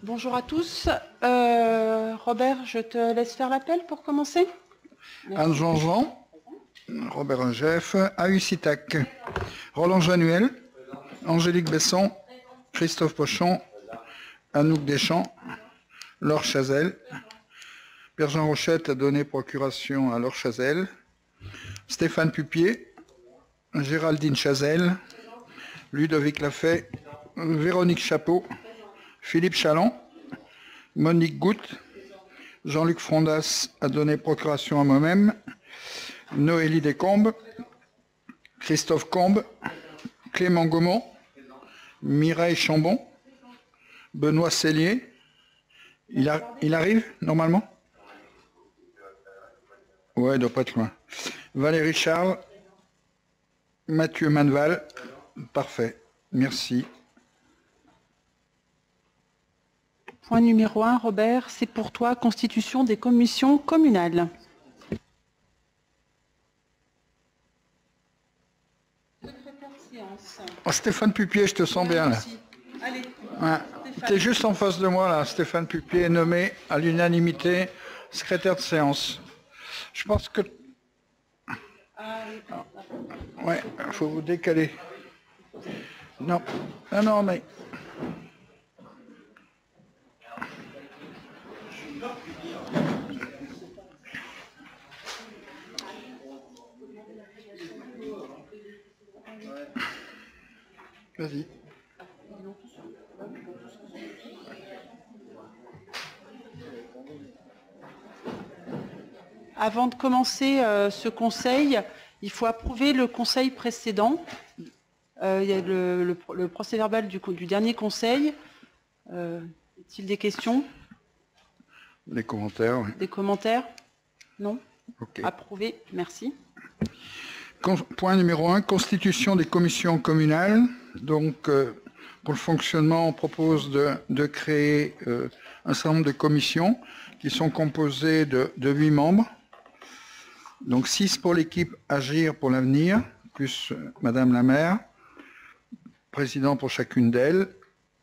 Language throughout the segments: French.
Bonjour à tous. Robert, je te laisse faire l'appel pour commencer. Anne Jean-Jean, Robert Ingef, Ahussitac, Roland Januel, Angélique Besson, Christophe Pochon, Anouk Deschamps, Laure Chazelle, Pierre-Jean Rochette a donné procuration à Laure Chazelle, Stéphane Pupier, Géraldine Chazelle, Ludovic Lafay, Véronique Chapeau, Philippe Chaland, Monique Goutte, Jean-Luc Frondas a donné procuration à moi-même, Noélie Descombes, Christophe Combes, Clément Gaumont, Mireille Chambon, Benoît Cellier. Il arrive normalement? Ouais, il doit pas être loin. Valérie Charles, Mathieu Manval, parfait, merci. Point numéro 1, Robert, c'est pour toi, constitution des commissions communales. Oh, Stéphane Pupier, je te sens bien là. Allez. Ouais. Tu es juste en face de moi là. Stéphane Pupier est nommé à l'unanimité secrétaire de séance. Je pense que... Ouais, il faut vous décaler. Non, non, mais... Vas-y. Avant de commencer ce conseil, il faut approuver le conseil précédent. Il y a le procès-verbal du dernier conseil. Est-il des questions? Des commentaires, oui. Des commentaires? Non? Ok. Approuvé, merci. Point numéro 1, constitution des commissions communales. Donc, pour le fonctionnement, on propose de créer un certain nombre de commissions qui sont composées de 8 membres. Donc 6 pour l'équipe Agir pour l'avenir, plus Madame la maire, président pour chacune d'elles.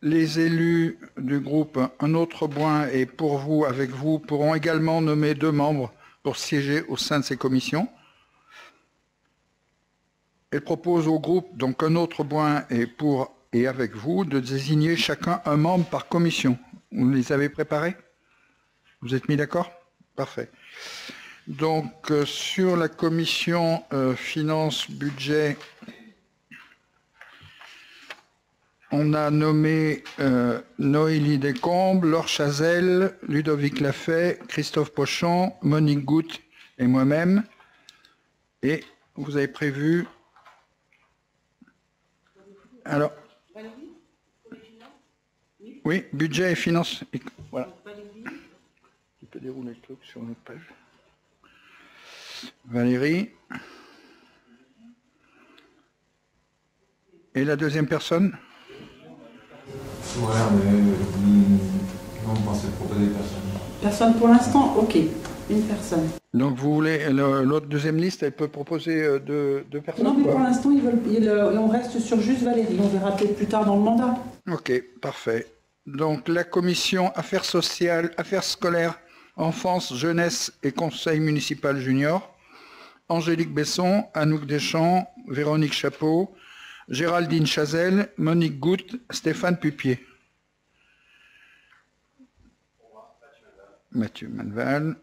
Les élus du groupe Un autre Boin et Pour vous, avec vous, pourront également nommer 2 membres pour siéger au sein de ces commissions. Elle propose au groupe, donc Un autre Boin et avec vous, de désigner chacun un membre par commission. Vous les avez préparés? Vous êtes mis d'accord? Parfait. Donc, sur la commission finances, budget, on a nommé Noélie Descombes, Laure Chazelle, Ludovic Lafay, Christophe Pochon, Monique Goutte et moi-même. Et vous avez prévu... Alors... Oui, budget et finances. Voilà. Tu peux dérouler le truc sur notre page. Valérie. Et la deuxième personne? Ouais, mais non, vous pensez proposer personne. Personne pour l'instant? Ok, une personne. Donc vous voulez, l'autre deuxième liste, elle peut proposer deux personnes? Non, mais pour l'instant, on reste sur juste Valérie. On verra peut-être plus tard dans le mandat. Ok, parfait. Donc la commission affaires sociales, affaires scolaires, enfance, jeunesse et conseil municipal junior. Angélique Besson, Anouk Deschamps, Véronique Chapeau, Géraldine Chazelle, Monique Goutte, Stéphane Pupier. Mathieu Manval.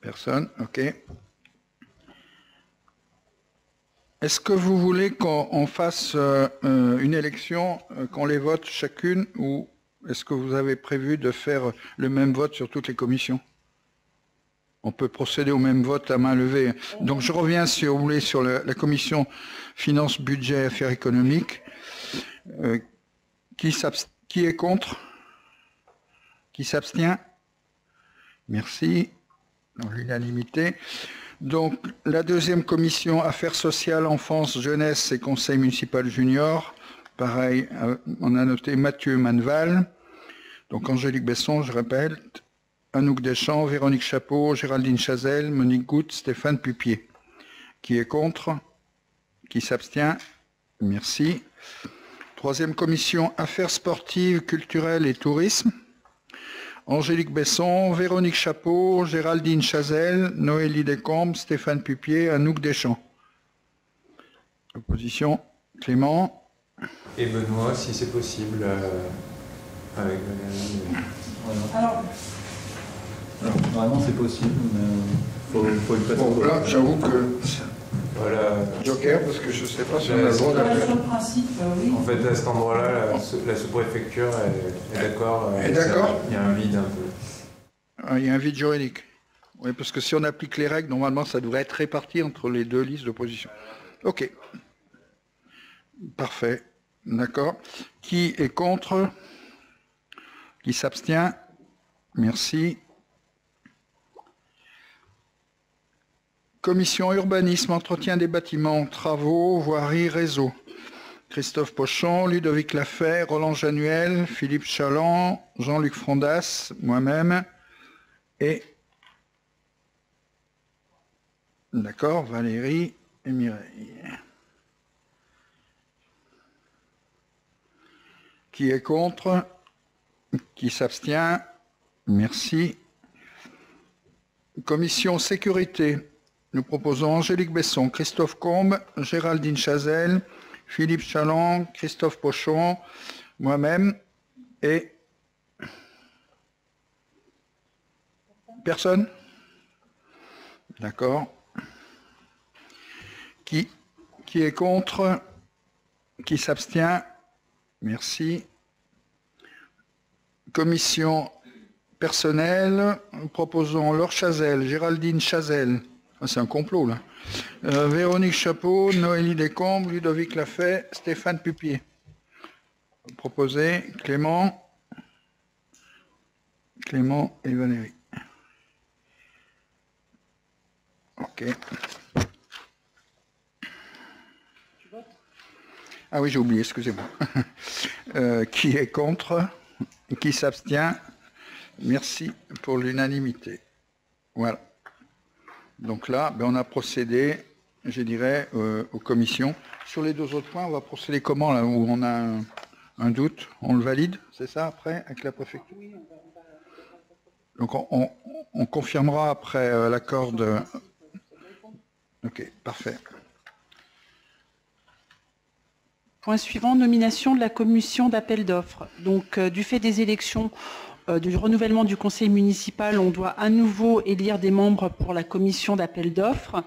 Personne, ok. Est-ce que vous voulez qu'on fasse une élection, qu'on les vote chacune, ou est-ce que vous avez prévu de faire le même vote sur toutes les commissions? On peut procéder au même vote à main levée. Donc je reviens, si vous voulez, sur la commission finances, budget, affaires économiques. Qui est contre? Qui s'abstient? Merci. Dans l'unanimité. Donc la deuxième commission affaires sociales, enfance, jeunesse et conseil municipal junior. Pareil, on a noté Mathieu Manval. Donc Angélique Besson, je répète. Anouk Deschamps, Véronique Chapeau, Géraldine Chazelle, Monique Goutte, Stéphane Pupier. Qui est contre? Qui s'abstient? Merci. Troisième commission, Affaires sportives, culturelles et tourisme. Angélique Besson, Véronique Chapeau, Géraldine Chazelle, Noélie Descombes, Stéphane Pupier, Anouk Deschamps. Opposition, Clément. Et Benoît, si c'est possible, avec Alors, vraiment c'est possible, mais faut le passer. Bon, là, j'avoue que voilà. Joker, parce que je ne sais pas si on a le droit d'appeler. Sur le principe, oui. En fait, à cet endroit-là, la sous-préfecture est d'accord. Est d'accord. Il y a un vide un peu. Il y a un vide juridique. Oui, parce que si on applique les règles, normalement, ça devrait être réparti entre les deux listes d'opposition. OK. Parfait. D'accord. Qui est contre? Qui s'abstient? Merci. Commission urbanisme, entretien des bâtiments, travaux, voirie, réseau. Christophe Pochon, Ludovic Lafay, Roland Januel, Philippe Chaland, Jean-Luc Frondas, moi-même et... D'accord, Valérie et Mireille. Qui est contre? Qui s'abstient? Merci. Commission sécurité. Nous proposons Angélique Besson, Christophe Combes, Géraldine Chazelle, Philippe Chaland, Christophe Pochon, moi-même et... Personne? D'accord. Qui est contre? Qui s'abstient? Merci. Commission personnelle, nous proposons Laure Chazelle, Géraldine Chazelle. Ah, c'est un complot, là. Véronique Chapeau, Noélie Descombes, Ludovic Lafay, Stéphane Pupier. Proposé Clément. Clément et Valérie. OK. Ah oui, j'ai oublié, excusez-moi. Qui est contre? Qui s'abstient? Merci pour l'unanimité. Voilà. Donc là, on a procédé, je dirais, aux commissions. Sur les deux autres points, on va procéder comment, là où on a un doute? On le valide, c'est ça, après, avec la préfecture? Donc on confirmera après l'accord de... Ok, parfait. Point suivant, nomination de la commission d'appel d'offres. Donc, du fait des élections, du renouvellement du conseil municipal, on doit à nouveau élire des membres pour la commission d'appel d'offres.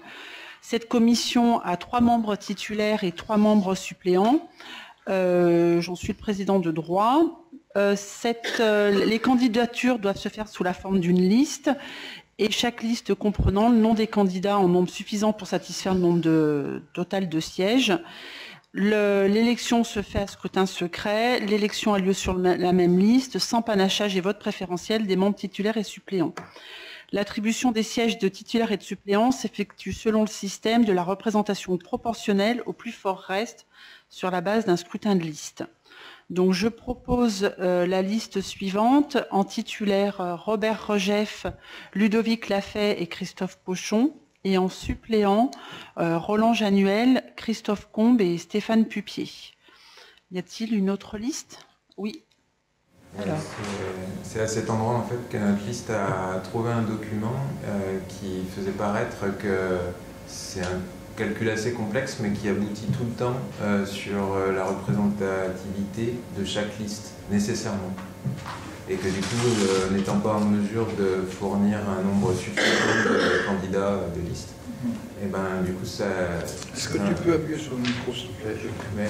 Cette commission a 3 membres titulaires et 3 membres suppléants. J'en suis le président de droit. Les candidatures doivent se faire sous la forme d'une liste et chaque liste comprenant le nom des candidats en nombre suffisant pour satisfaire le nombre total de sièges. L'élection se fait à scrutin secret. L'élection a lieu sur la même liste, sans panachage et vote préférentiel des membres titulaires et suppléants. L'attribution des sièges de titulaires et de suppléants s'effectue selon le système de la représentation proportionnelle au plus fort reste sur la base d'un scrutin de liste. Donc je propose la liste suivante. En titulaire, Robert Regeff, Ludovic Lafay et Christophe Pochon. Et en suppléant, Roland Januel, Christophe Combes et Stéphane Pupier. Y a-t-il une autre liste? Oui. C'est à cet endroit en fait que notre liste a trouvé un document qui faisait paraître que c'est un calcul assez complexe mais qui aboutit tout le temps sur la représentativité de chaque liste, nécessairement. Et que du coup, n'étant pas en mesure de fournir un nombre suffisant de candidats de liste, et ben du coup ça... Est-ce que tu peux appuyer sur le micro, s'il te plaît? Mais...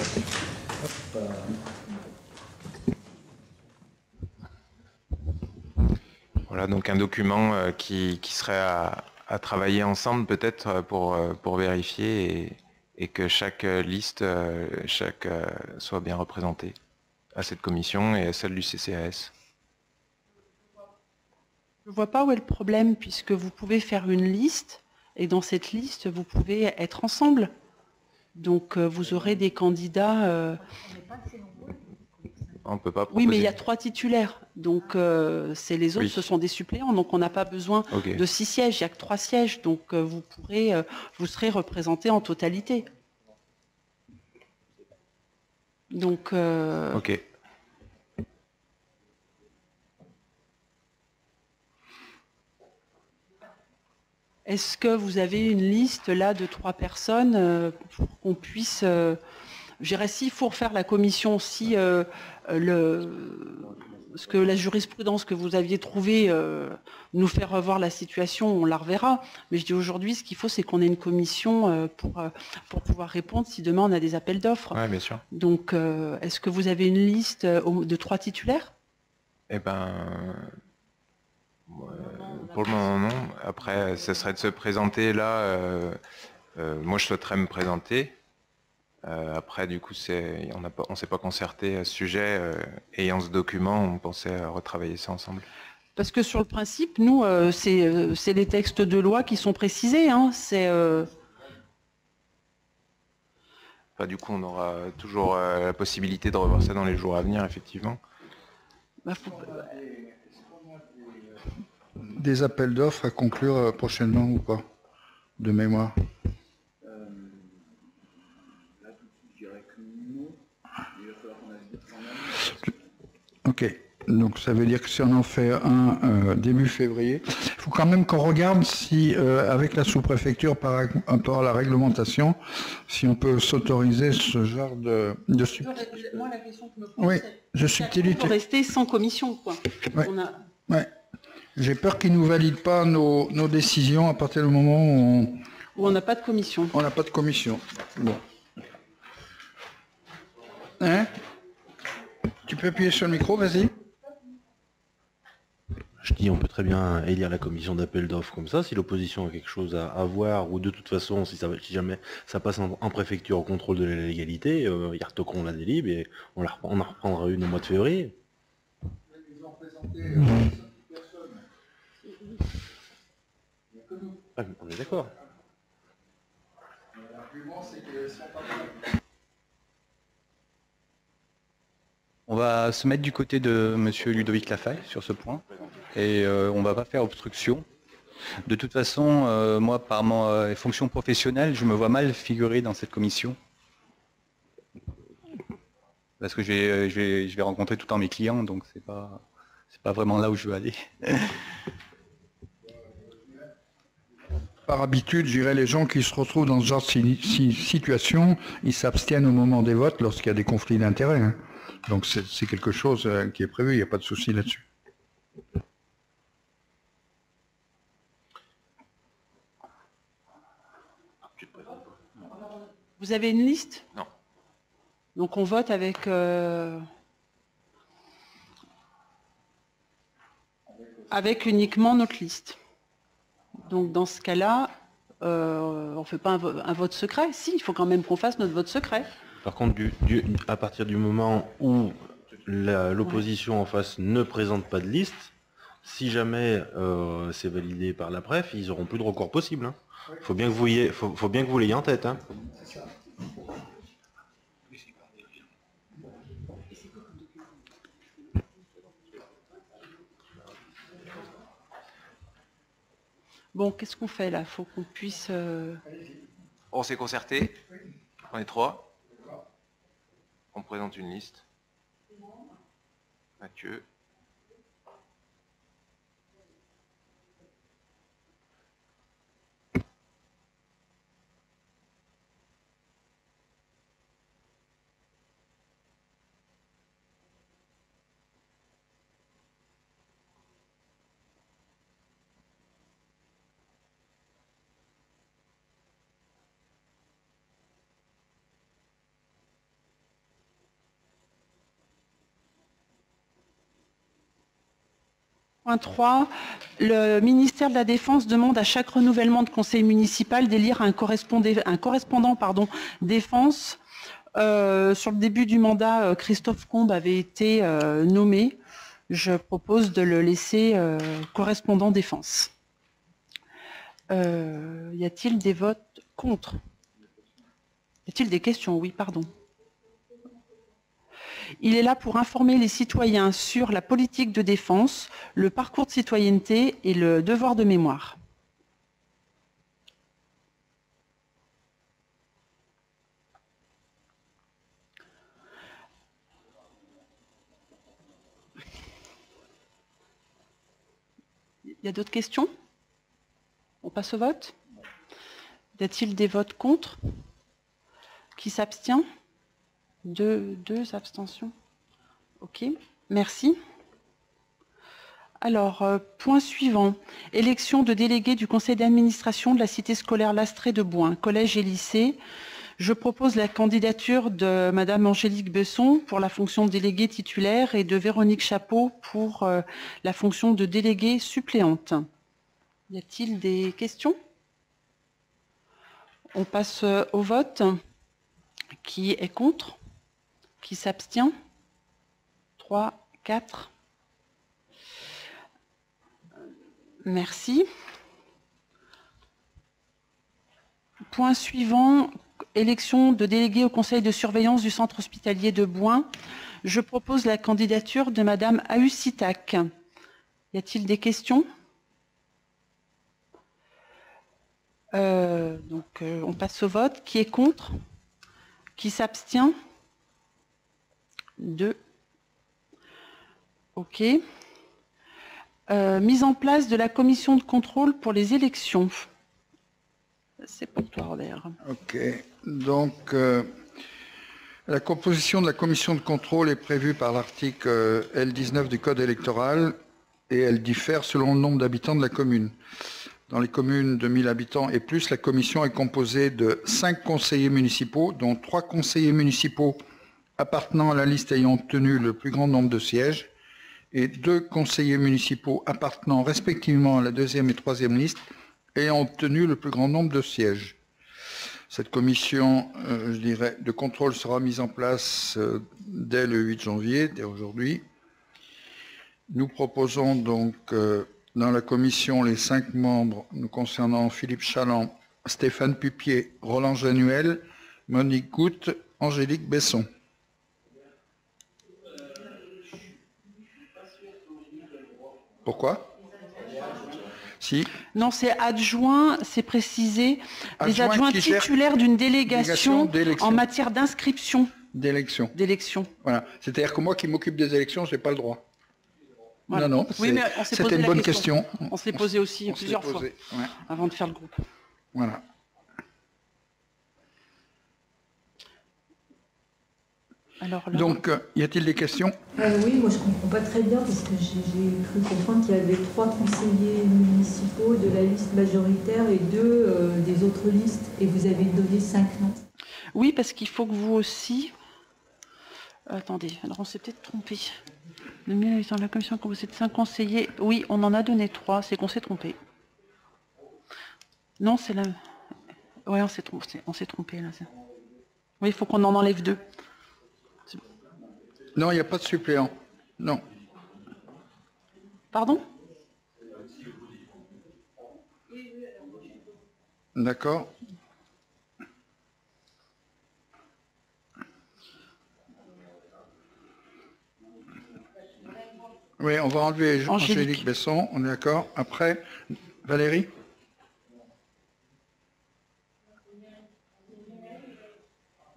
Voilà, donc un document qui serait à travailler ensemble peut-être pour vérifier et que chaque liste soit bien représentée à cette commission et à celle du CCAS. Je ne vois pas où est le problème, puisque vous pouvez faire une liste, et dans cette liste, vous pouvez être ensemble. Donc, vous aurez des candidats... On peut pas proposer. Oui, mais il y a 3 titulaires, donc c'est les autres, oui. Ce sont des suppléants, donc on n'a pas besoin de 6 sièges, il n'y a que 3 sièges, donc vous serez représentés en totalité. Donc, Ok. est-ce que vous avez une liste là de 3 personnes pour qu'on puisse, je dirais, s'il faut refaire la commission, si ce que la jurisprudence que vous aviez trouvée nous fait revoir la situation, on la reverra. Mais je dis aujourd'hui, ce qu'il faut, c'est qu'on ait une commission pour pouvoir répondre si demain on a des appels d'offres. Ouais, bien sûr. Donc, est-ce que vous avez une liste de 3 titulaires? Eh ben, pour le moment, non. Après, ce serait de se présenter là. Moi, je souhaiterais me présenter. Après, du coup, on ne s'est pas concerté à ce sujet. Ayant ce document, on pensait retravailler ça ensemble. Parce que sur le principe, nous, c'est les textes de loi qui sont précisés. Hein, Enfin, du coup, on aura toujours la possibilité de revoir ça dans les jours à venir, effectivement. Des appels d'offres à conclure prochainement ou pas, de mémoire? Ok, donc ça veut dire que si on en fait un début février, il faut quand même qu'on regarde si, avec la sous-préfecture par rapport à la réglementation, si on peut s'autoriser ce genre de subtilité. Moi, la question que me pose, Oui, de subtilité. on peut rester sans commission, quoi. Ouais. On a... Ouais. J'ai peur qu'ils ne nous valident pas nos décisions à partir du moment où on n'a pas de commission. on n'a pas de commission. Bon. Hein? Tu peux appuyer sur le micro, vas-y. Je dis, on peut très bien élire la commission d'appel d'offres comme ça, si l'opposition a quelque chose à voir, ou de toute façon, si jamais ça passe en préfecture au contrôle de la légalité, ils retoqueront la délib et on en reprendra une au mois de février. Ah, on est d'accord. On va se mettre du côté de Monsieur Ludovic Lafaille sur ce point et on va pas faire obstruction. De toute façon, moi, par ma fonction professionnelle, je me vois mal figurer dans cette commission parce que je vais rencontrer tout le temps mes clients, donc c'est pas vraiment là où je veux aller. Par habitude, je dirais, les gens qui se retrouvent dans ce genre de situation, ils s'abstiennent au moment des votes lorsqu'il y a des conflits d'intérêts. Hein. Donc c'est quelque chose qui est prévu, il n'y a pas de souci là-dessus. Vous avez une liste? Non. Donc on vote avec... avec uniquement notre liste. Donc dans ce cas-là, on ne fait pas un vote secret. Si, il faut quand même qu'on fasse notre vote secret. Par contre, à partir du moment où l'opposition en face ne présente pas de liste, si jamais c'est validé par la préf, ils n'auront plus de recours possible. Hein. Faut bien que vous l'ayez en tête. Hein. Bon, qu'est-ce qu'on fait là? Il faut qu'on puisse... On s'est concerté. On est 3. On présente une liste. Mathieu. Point 3, le ministère de la Défense demande à chaque renouvellement de conseil municipal d'élire un correspondant défense. Sur le début du mandat, Christophe Combe avait été nommé. Je propose de le laisser correspondant défense. Y a-t-il des votes contre? Y a-t-il des questions? Oui, pardon. Il est là pour informer les citoyens sur la politique de défense, le parcours de citoyenneté et le devoir de mémoire. Il y a d'autres questions? On passe au vote? Y a-t-il des votes contre? Qui s'abstient? Deux abstentions. Ok, merci. Alors, point suivant. Élection de délégués du conseil d'administration de la cité scolaire Lastrée de Bouin, collège et lycée. Je propose la candidature de Madame Angélique Besson pour la fonction de déléguée titulaire et de Véronique Chapeau pour la fonction de déléguée suppléante. Y a-t-il des questions? On passe au vote. Qui est contre? Qui s'abstient? 3, 4. Merci. Point suivant, élection de délégués au conseil de surveillance du centre hospitalier de Bouin. Je propose la candidature de Madame Ahusitak. Y a-t-il des questions? On passe au vote. Qui est contre? Qui s'abstient? 2. Ok. Mise en place de la commission de contrôle pour les élections. C'est pour toi, Robert. Ok. Donc, la composition de la commission de contrôle est prévue par l'article L19 du Code électoral et elle diffère selon le nombre d'habitants de la commune. Dans les communes de 1000 habitants et plus, la commission est composée de 5 conseillers municipaux, dont 3 conseillers municipaux appartenant à la liste ayant obtenu le plus grand nombre de sièges et 2 conseillers municipaux appartenant respectivement à la 2e et 3e liste ayant obtenu le plus grand nombre de sièges. Cette commission, de contrôle sera mise en place dès le 8 janvier, dès aujourd'hui. Nous proposons donc dans la commission les 5 membres nous concernant Philippe Chaland, Stéphane Pupier, Roland Januel, Monique Goutte, Angélique Besson. Pourquoi? Si. Non, c'est adjoint, c'est précisé, les adjoints titulaires d'une délégation en matière d'inscription. D'élection. D'élection. Voilà. C'est-à-dire que moi qui m'occupe des élections, je n'ai pas le droit. Voilà. Non, oui, c'était une bonne question. On se l'est posé aussi plusieurs fois avant de faire le groupe. Voilà. Alors, donc, y a-t-il des questions? Oui, moi je ne comprends pas très bien parce que j'ai cru comprendre qu'il y avait 3 conseillers municipaux de la liste majoritaire et 2 des autres listes et vous avez donné 5 noms. Oui, parce qu'il faut que vous aussi... Attendez, alors on s'est peut-être trompé. Dans la commission composée de 5 conseillers, oui, on en a donné 3, c'est qu'on s'est trompé. Non, c'est la... Oui, on s'est trompé là. Oui, il faut qu'on en enlève 2. Non, il n'y a pas de suppléant. Non. Pardon? D'accord. Oui, on va enlever Angélique Besson, on est d'accord. Après, Valérie?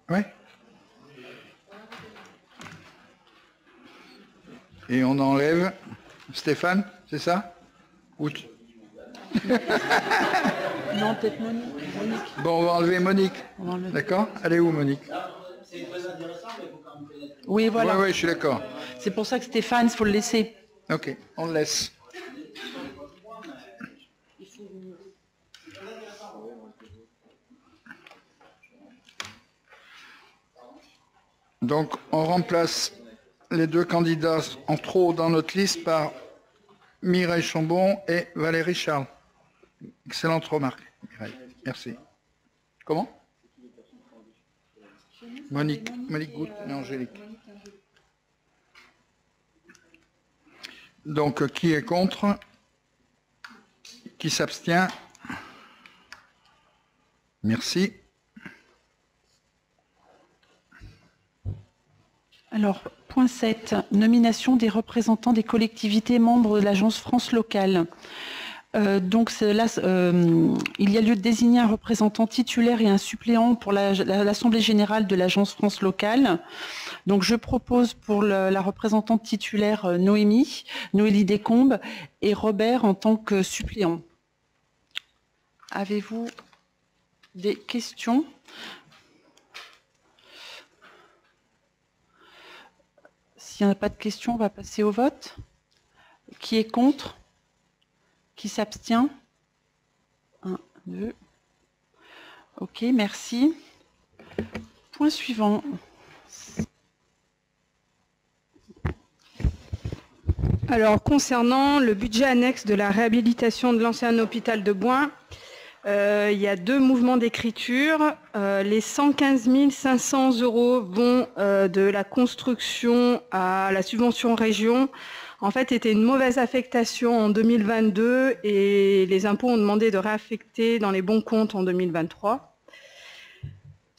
Oui. Et on enlève Stéphane, c'est ça? Ou... Non, peut-être Monique. Bon, on va enlever Monique. D'accord? Elle est où, Monique? Oui, voilà. Oui, je suis d'accord. C'est pour ça que Stéphane, il faut le laisser. Ok, on le laisse. Donc, on remplace les 2 candidats en trop dans notre liste par Mireille Chambon et Valérie Charles. Excellente remarque, Mireille. Merci. Comment? Monique Goutte et Angélique. Donc, qui est contre? Qui s'abstient? Merci. Alors, point 7, nomination des représentants des collectivités membres de l'agence France locale. Donc là, il y a lieu de désigner un représentant titulaire et un suppléant pour l'Assemblée générale de l'Agence France locale. Donc je propose pour la représentante titulaire Noélie Descombes et Robert en tant que suppléant. Avez-vous des questions? S'il n'y en a pas de questions, on va passer au vote. Qui est contre? Qui s'abstient? 1, 2. Ok, merci. Point suivant. Alors, concernant le budget annexe de la réhabilitation de l'ancien hôpital de Boin, il y a 2 mouvements d'écriture. Les 115 500 € vont de la construction à la subvention région. En fait, c'était une mauvaise affectation en 2022 et les impôts ont demandé de réaffecter dans les bons comptes en 2023.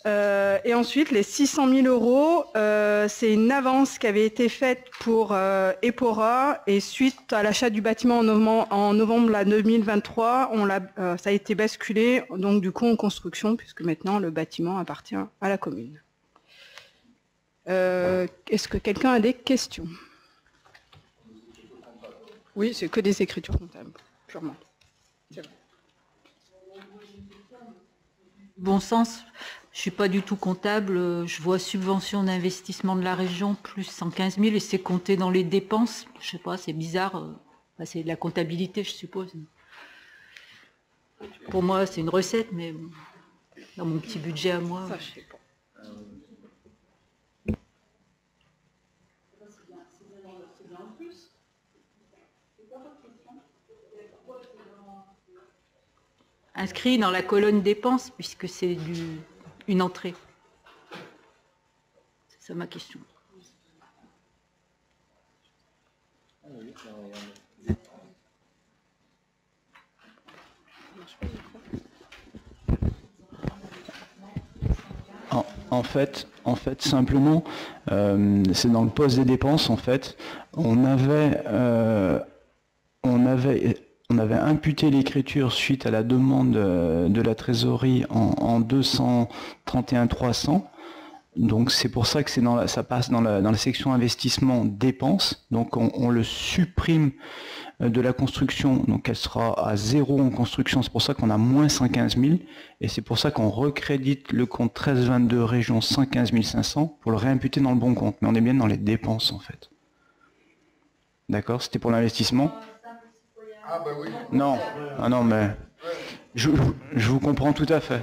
Et ensuite, les 600 000 €, c'est une avance qui avait été faite pour Epora et suite à l'achat du bâtiment en novembre 2023, ça a été basculé donc du coup en construction puisque maintenant le bâtiment appartient à la commune. Est-ce que quelqu'un a des questions? Oui, c'est que des écritures comptables, purement. Bon sens, je ne suis pas du tout comptable, je vois subvention d'investissement de la région plus 115 000 et c'est compté dans les dépenses. Je ne sais pas, c'est bizarre, c'est de la comptabilité je suppose. Pour moi c'est une recette, mais dans mon petit budget à moi... Ça, je sais pas. Inscrit dans la colonne dépenses puisque c'est une entrée. C'est ça ma question. En fait, simplement, c'est dans le poste des dépenses. En fait, on avait imputé l'écriture suite à la demande de la trésorerie en 231 300. Donc c'est pour ça que ça passe dans la section investissement dépenses. Donc on le supprime de la construction, donc elle sera à 0 en construction, c'est pour ça qu'on a moins 115 000, et c'est pour ça qu'on recrédite le compte 1322 région 115 500 pour le réimputer dans le bon compte, mais on est bien dans les dépenses en fait. D'accord, c'était pour l'investissement. Ah bah oui. Non, ah non mais je vous comprends tout à fait.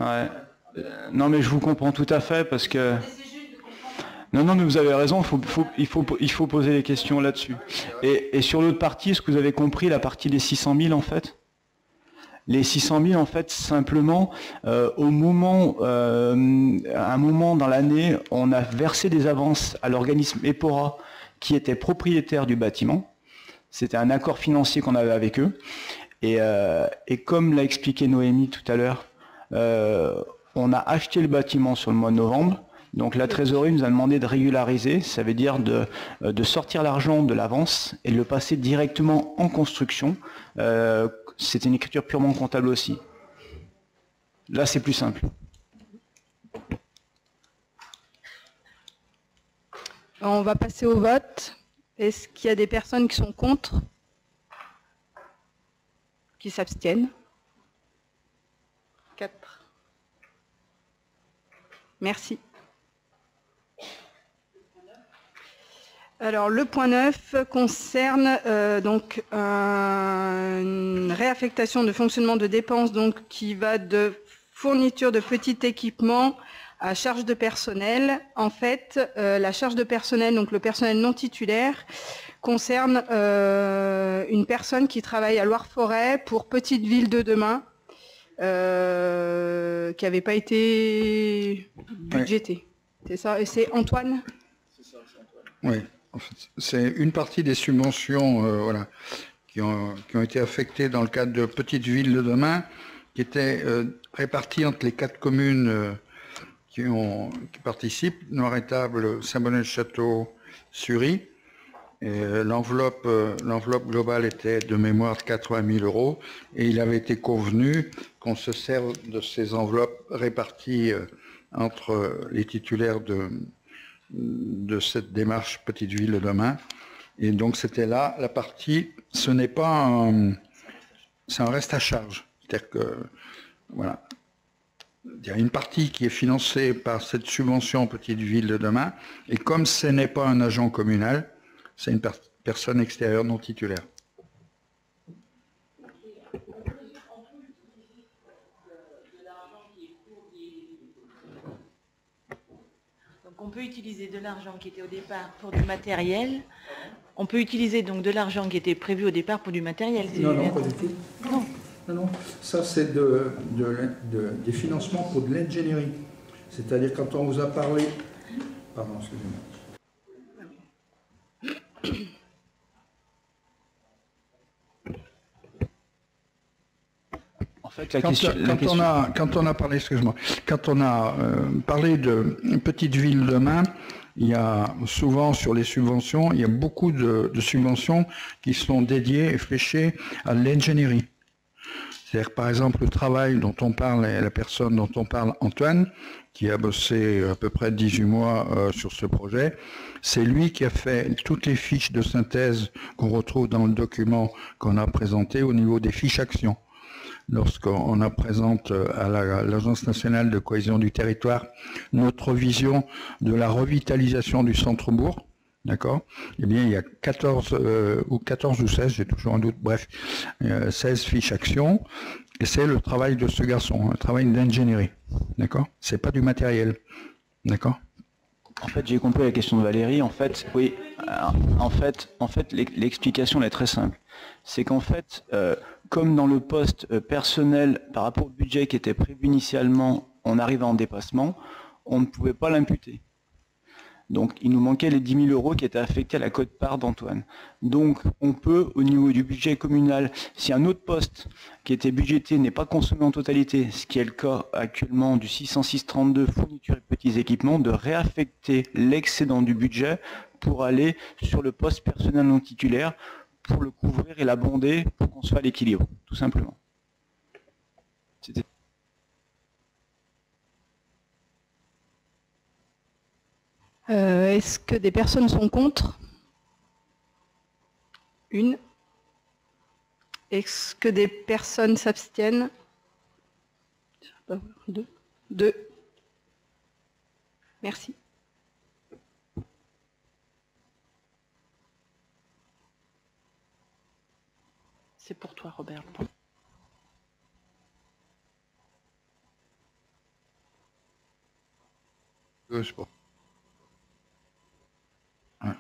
Ouais. Non mais je vous comprends tout à fait parce que... Non, mais vous avez raison, il faut poser les questions là-dessus. Et sur l'autre partie, est-ce que vous avez compris la partie des 600 000 en fait? Les 600 000 en fait, simplement, à un moment dans l'année, on a versé des avances à l'organisme Epora qui était propriétaire du bâtiment. C'était un accord financier qu'on avait avec eux. Et comme l'a expliqué Noémie tout à l'heure, on a acheté le bâtiment sur le mois de novembre. Donc la trésorerie nous a demandé de régulariser, ça veut dire de sortir l'argent de l'avance et de le passer directement en construction. C'est une écriture purement comptable aussi. Là c'est plus simple. On va passer au vote. Est-ce qu'il y a des personnes qui sont contre? Qui s'abstiennent? 4. Merci. Alors le point 9 concerne donc une réaffectation de fonctionnement de dépenses donc qui va de fourniture de petit équipement à charge de personnel. En fait, la charge de personnel, donc le personnel non titulaire, concerne une personne qui travaille à Loire-Forêt pour Petite Ville de Demain, qui n'avait pas été budgété. Ouais. C'est ça, et c'est Antoine? C'est ça, c'est Antoine. Oui. En fait, c'est une partie des subventions voilà, qui ont été affectées dans le cadre de Petite Ville de Demain, qui étaient réparties entre les 4 communes qui participent, Noir-Étable, Saint-Bonnet-le-Château, Sury. L'enveloppe globale était de mémoire de 80 000 € et il avait été convenu qu'on se serve de ces enveloppes réparties entre les titulaires de cette démarche Petite Ville de demain. Et donc c'était là la partie, ce n'est pas c'est un reste à charge. C'est-à-dire que, voilà, il y a une partie qui est financée par cette subvention Petite Ville de demain, et comme ce n'est pas un agent communal, c'est une personne extérieure non titulaire. Donc on peut utiliser de l'argent qui était au départ pour du matériel. On peut utiliser donc de l'argent qui était prévu au départ pour du matériel. Non, non, pas du tout. Non. Non, non. Ça, c'est des financements pour de l'ingénierie. C'est-à-dire quand on vous a parlé... Pardon, excusez-moi. En fait, quand on a parlé, excuse-moi, quand on a parlé de Petite Ville demain, il y a souvent sur les subventions, il y a beaucoup de subventions qui sont dédiées et fléchées à l'ingénierie. C'est-à-dire, par exemple, le travail dont on parle, et la personne dont on parle, Antoine, qui a bossé à peu près 18 mois sur ce projet, c'est lui qui a fait toutes les fiches de synthèse qu'on retrouve dans le document qu'on a présenté au niveau des fiches actions. Lorsqu'on présente à l'Agence nationale de cohésion du territoire notre vision de la revitalisation du centre-bourg, d'accord? Eh bien, il y a 14 ou 16, j'ai toujours un doute, bref, 16 fiches actions, et c'est le travail de ce garçon, un travail d'ingénierie, d'accord? C'est pas du matériel, d'accord? En fait, j'ai compris la question de Valérie. En fait, oui, en fait, l'explication est très simple. C'est qu'en fait, comme dans le poste personnel, par rapport au budget qui était prévu initialement, on arrive en dépassement, on ne pouvait pas l'imputer. Donc, il nous manquait les 10 000 € qui étaient affectés à la quote-part d'Antoine. Donc, on peut, au niveau du budget communal, si un autre poste qui était budgété n'est pas consommé en totalité, ce qui est le cas actuellement du 606-32 fourniture et petits équipements, de réaffecter l'excédent du budget pour aller sur le poste personnel non titulaire, pour le couvrir et l'abonder pour qu'on soit à l'équilibre, tout simplement. Est-ce que des personnes sont contre? Une. Est-ce que des personnes s'abstiennent? Deux. Deux. Merci. C'est pour toi, Robert. C'est bon. Ouais.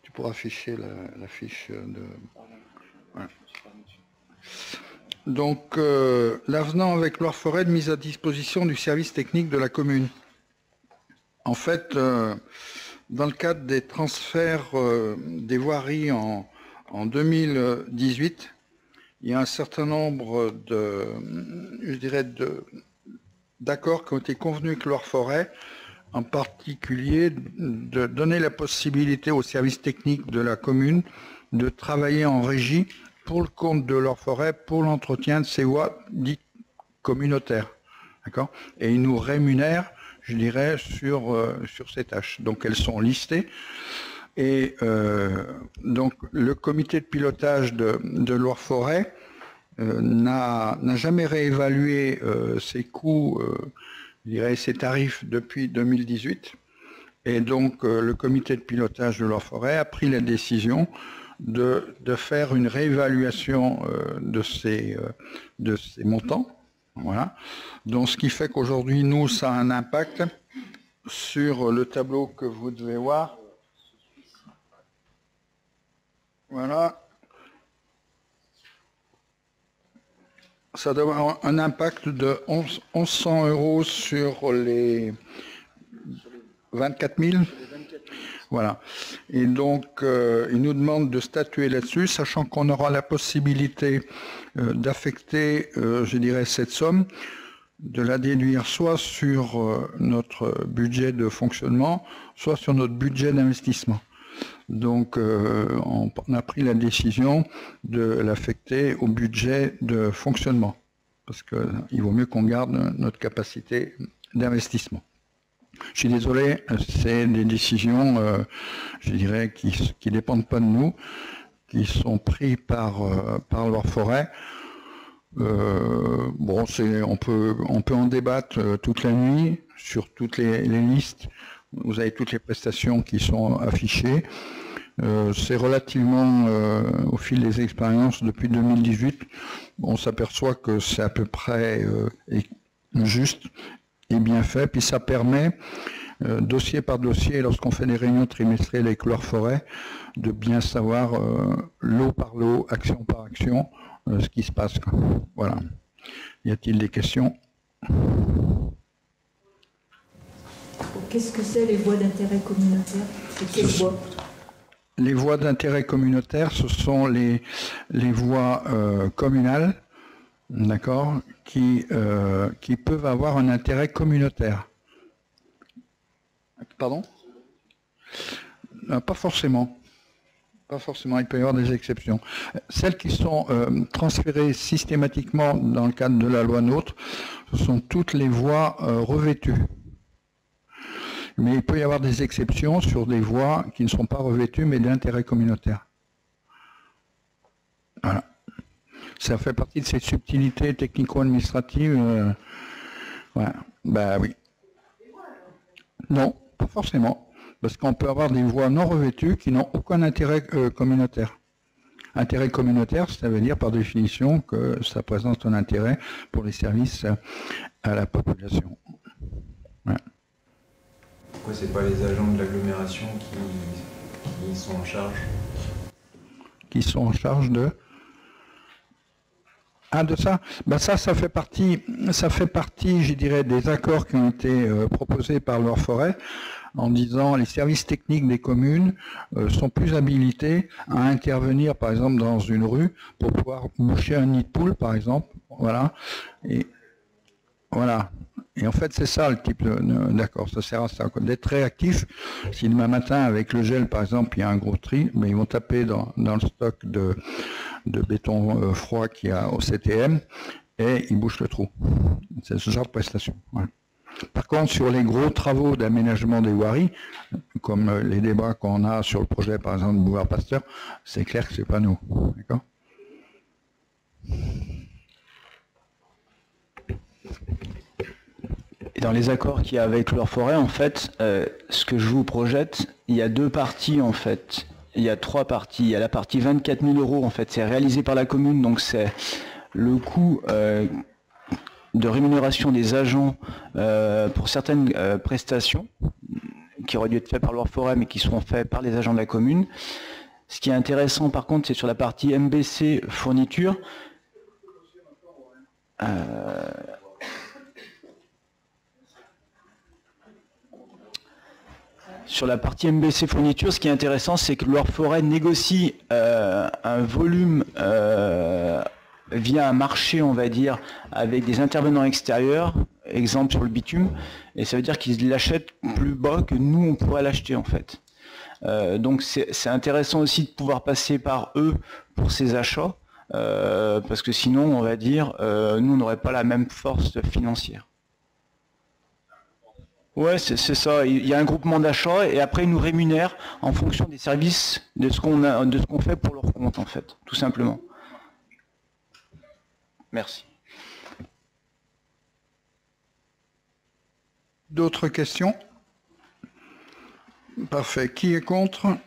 Tu pourras afficher la fiche de... Ouais. Donc, l'avenant avec Loire-Forêt de mise à disposition du service technique de la commune. En fait, dans le cadre des transferts des voiries en 2018, il y a un certain nombre d'accords qui ont été convenus avec Loire-Forêt, en particulier de donner la possibilité aux services techniques de la commune de travailler en régie pour le compte de Loire-Forêt pour l'entretien de ces voies dites communautaires. D'accord ? Et ils nous rémunèrent, je dirais, sur ces tâches. Donc elles sont listées. Et donc le comité de pilotage de Loire-Forêt n'a jamais réévalué ses coûts, je dirais ses tarifs depuis 2018. Et donc le comité de pilotage de Loire-Forêt a pris la décision de faire une réévaluation de ces montants. Voilà. Donc ce qui fait qu'aujourd'hui, nous, ça a un impact sur le tableau que vous devez voir. Voilà. Ça doit avoir un impact de 1100 € sur les 24 000. Voilà. Et donc, il nous demande de statuer là-dessus, sachant qu'on aura la possibilité d'affecter, je dirais, cette somme, de la déduire soit sur notre budget de fonctionnement, soit sur notre budget d'investissement. Donc on a pris la décision de l'affecter au budget de fonctionnement, parce qu'il vaut mieux qu'on garde notre capacité d'investissement. Je suis désolé, c'est des décisions, je dirais, qui ne dépendent pas de nous, qui sont prises par Loire Forêt. Bon, on peut en débattre toute la nuit sur toutes les listes. Vous avez toutes les prestations qui sont affichées. C'est relativement, au fil des expériences depuis 2018, on s'aperçoit que c'est à peu près juste et bien fait. Puis ça permet, dossier par dossier, lorsqu'on fait des réunions trimestrielles avec Loire Forêt, de bien savoir lot par lot, action par action, ce qui se passe. Voilà. Y a-t-il des questions? Qu'est-ce que c'est les voies d'intérêt communautaire? Les voies d'intérêt communautaire, ce sont les voies communales, d'accord, qui peuvent avoir un intérêt communautaire. Pardon? Pas forcément. Pas forcément, il peut y avoir des exceptions. Celles qui sont transférées systématiquement dans le cadre de la loi NOTRe, ce sont toutes les voies revêtues. Mais il peut y avoir des exceptions sur des voies qui ne sont pas revêtues, mais d'intérêt communautaire. Voilà. Ça fait partie de ces subtilités technico-administratives. Ouais. Ben oui. Non, pas forcément. Parce qu'on peut avoir des voies non revêtues qui n'ont aucun intérêt communautaire. Intérêt communautaire, ça veut dire par définition que ça présente un intérêt pour les services à la population. Ouais. Pourquoi c'est pas les agents de l'agglomération qui sont en charge? Qui sont en charge de... Ah, de ça? Ben ça fait partie, je dirais, des accords qui ont été proposés par Loire Forêt, en disant les services techniques des communes sont plus habilités à intervenir, par exemple, dans une rue, pour pouvoir boucher un nid de poule, par exemple. Voilà. Et voilà. Et en fait, c'est ça le type d'accord. Ça sert à ça, d'être réactif. Si demain matin, avec le gel, par exemple, il y a un gros tri, mais ils vont taper dans le stock de béton froid qu'il y a au CTM et ils bouchent le trou. C'est ce genre de prestation. Voilà. Par contre, sur les gros travaux d'aménagement des voiries, comme les débats qu'on a sur le projet, par exemple, de Boulevard Pasteur, c'est clair que c'est pas nous. D'accord ? Et dans les accords qu'il y a avec Loire Forêt, en fait, ce que je vous projette, il y a deux parties, en fait. Il y a trois parties. Il y a la partie 24 000 €, en fait, c'est réalisé par la commune, donc c'est le coût de rémunération des agents pour certaines prestations qui auraient dû être faites par Loire Forêt, mais qui seront faites par les agents de la commune. Ce qui est intéressant, par contre, c'est sur la partie MBC fourniture. Sur la partie MBC fourniture, ce qui est intéressant, c'est que Loire Forêt négocie un volume via un marché, on va dire, avec des intervenants extérieurs, exemple sur le bitume, et ça veut dire qu'ils l'achètent plus bas que nous, on pourrait l'acheter, en fait. Donc c'est intéressant aussi de pouvoir passer par eux pour ces achats, parce que sinon, on va dire, nous, on n'aurait pas la même force financière. Ouais, c'est ça. Il y a un groupement d'achat et après ils nous rémunèrent en fonction des services, de ce qu'on fait pour leur compte, en fait, tout simplement. Merci. D'autres questions? Parfait. Qui est contre?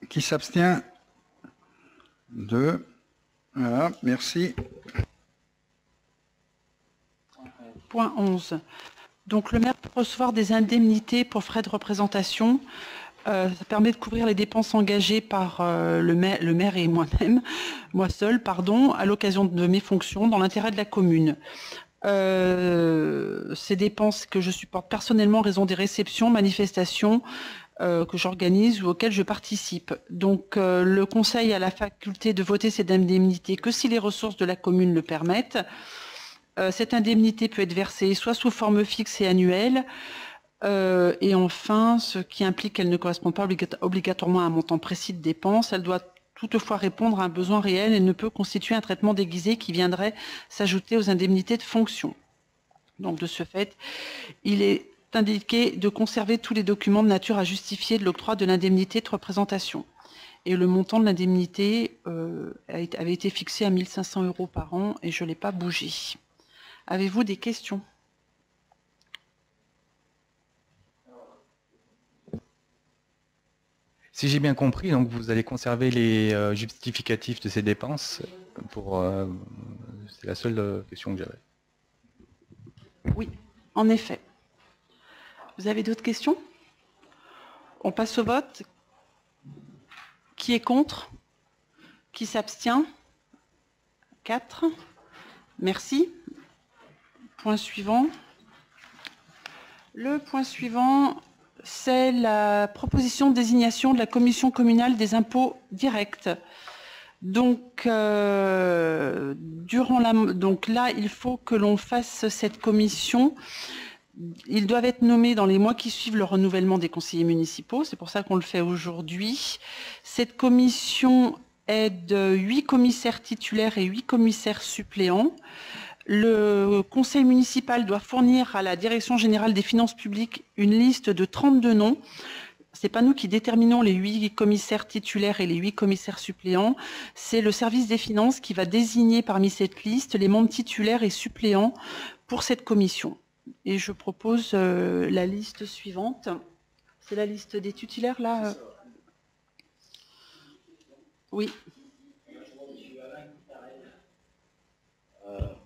Qui s'abstient? 2. Voilà, merci. Point 11. Donc le maire peut recevoir des indemnités pour frais de représentation. Ça permet de couvrir les dépenses engagées par le maire et moi-même, moi seul, pardon, à l'occasion de mes fonctions dans l'intérêt de la commune. Ces dépenses que je supporte personnellement en raison des réceptions, manifestations que j'organise ou auxquelles je participe. Donc le conseil a la faculté de voter cette indemnité que si les ressources de la commune le permettent. Cette indemnité peut être versée soit sous forme fixe et annuelle, Et enfin, ce qui implique qu'elle ne correspond pas obligatoirement à un montant précis de dépenses, elle doit toutefois répondre à un besoin réel et ne peut constituer un traitement déguisé qui viendrait s'ajouter aux indemnités de fonction. Donc de ce fait, il est indiqué de conserver tous les documents de nature à justifier de l'octroi de l'indemnité de représentation. Et le montant de l'indemnité avait été fixé à 1 500 € par an et je ne l'ai pas bougé. Avez-vous des questions ? Si j'ai bien compris, donc vous allez conserver les justificatifs de ces dépenses. C'est la seule question que j'avais. Oui, en effet. Vous avez d'autres questions? On passe au vote. Qui est contre? Qui s'abstient? 4. Merci. Point suivant. Le point suivant, c'est la proposition de désignation de la commission communale des impôts directs. Donc, donc là, il faut que l'on fasse cette commission. Ils doivent être nommés dans les mois qui suivent le renouvellement des conseillers municipaux. C'est pour ça qu'on le fait aujourd'hui. Cette commission est de 8 commissaires titulaires et 8 commissaires suppléants. Le conseil municipal doit fournir à la Direction générale des finances publiques une liste de 32 noms. Ce n'est pas nous qui déterminons les 8 commissaires titulaires et les 8 commissaires suppléants. C'est le service des finances qui va désigner parmi cette liste les membres titulaires et suppléants pour cette commission. Et je propose la liste suivante. C'est la liste des titulaires, là Oui.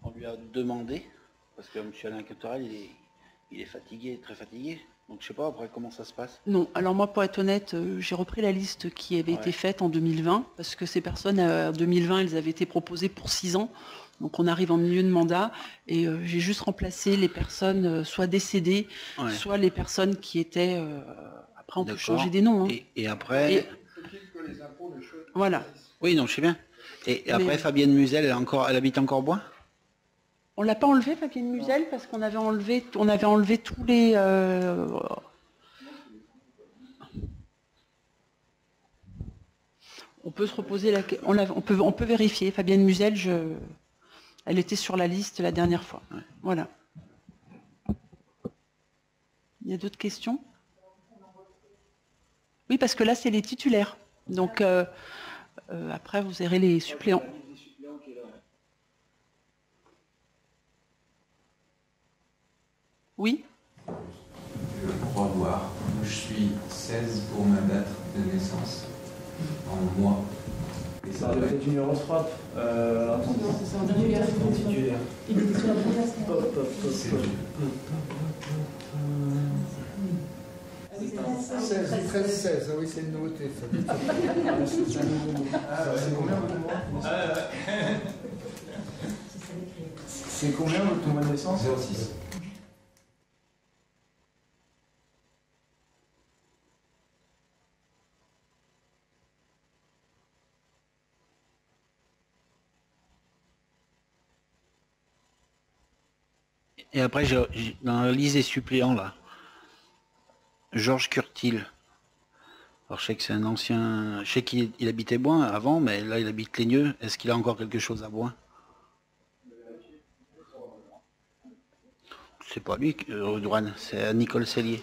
On lui a demandé, parce que M. Alain Cotterel, il est fatigué, très fatigué. Donc je ne sais pas après comment ça se passe. Non, alors moi pour être honnête, j'ai repris la liste qui avait été faite en 2020, parce que ces personnes, en 2020, elles avaient été proposées pour 6 ans. Donc on arrive en milieu de mandat et j'ai juste remplacé les personnes soit décédées, soit les personnes qui étaient... après on peut changer des noms. Hein. Et après... Voilà. Oui, non, je sais bien. Et après, Fabienne Musel, elle habite encore Bois? On l'a pas enlevé, Fabienne Musel, parce qu'on avait enlevé tous les... On peut se reposer la... On peut vérifier. Fabienne Musel, elle était sur la liste la dernière fois. Ouais. Voilà. Il y a d'autres questions? Oui, parce que là, c'est les titulaires. Donc, après, vous verrez les suppléants. Oui? Je crois voir. Je suis 16 pour ma date de naissance, en mois. Et ça va être du numéro 3. Attendez. C'est un titulaire. Il est sur la première. C'est 13-16, ah oui, c'est une nouveauté. C'est combien votre mois de naissance? 06. Et après, dans la liste des suppléants, là, Georges Curtil. Alors, je sais que c'est un ancien... Je sais qu'il habitait Boin avant, mais là, il habite Clégneux. Est-ce qu'il a encore quelque chose à Boin? C'est pas lui, Douane, c'est Nicole Cellier.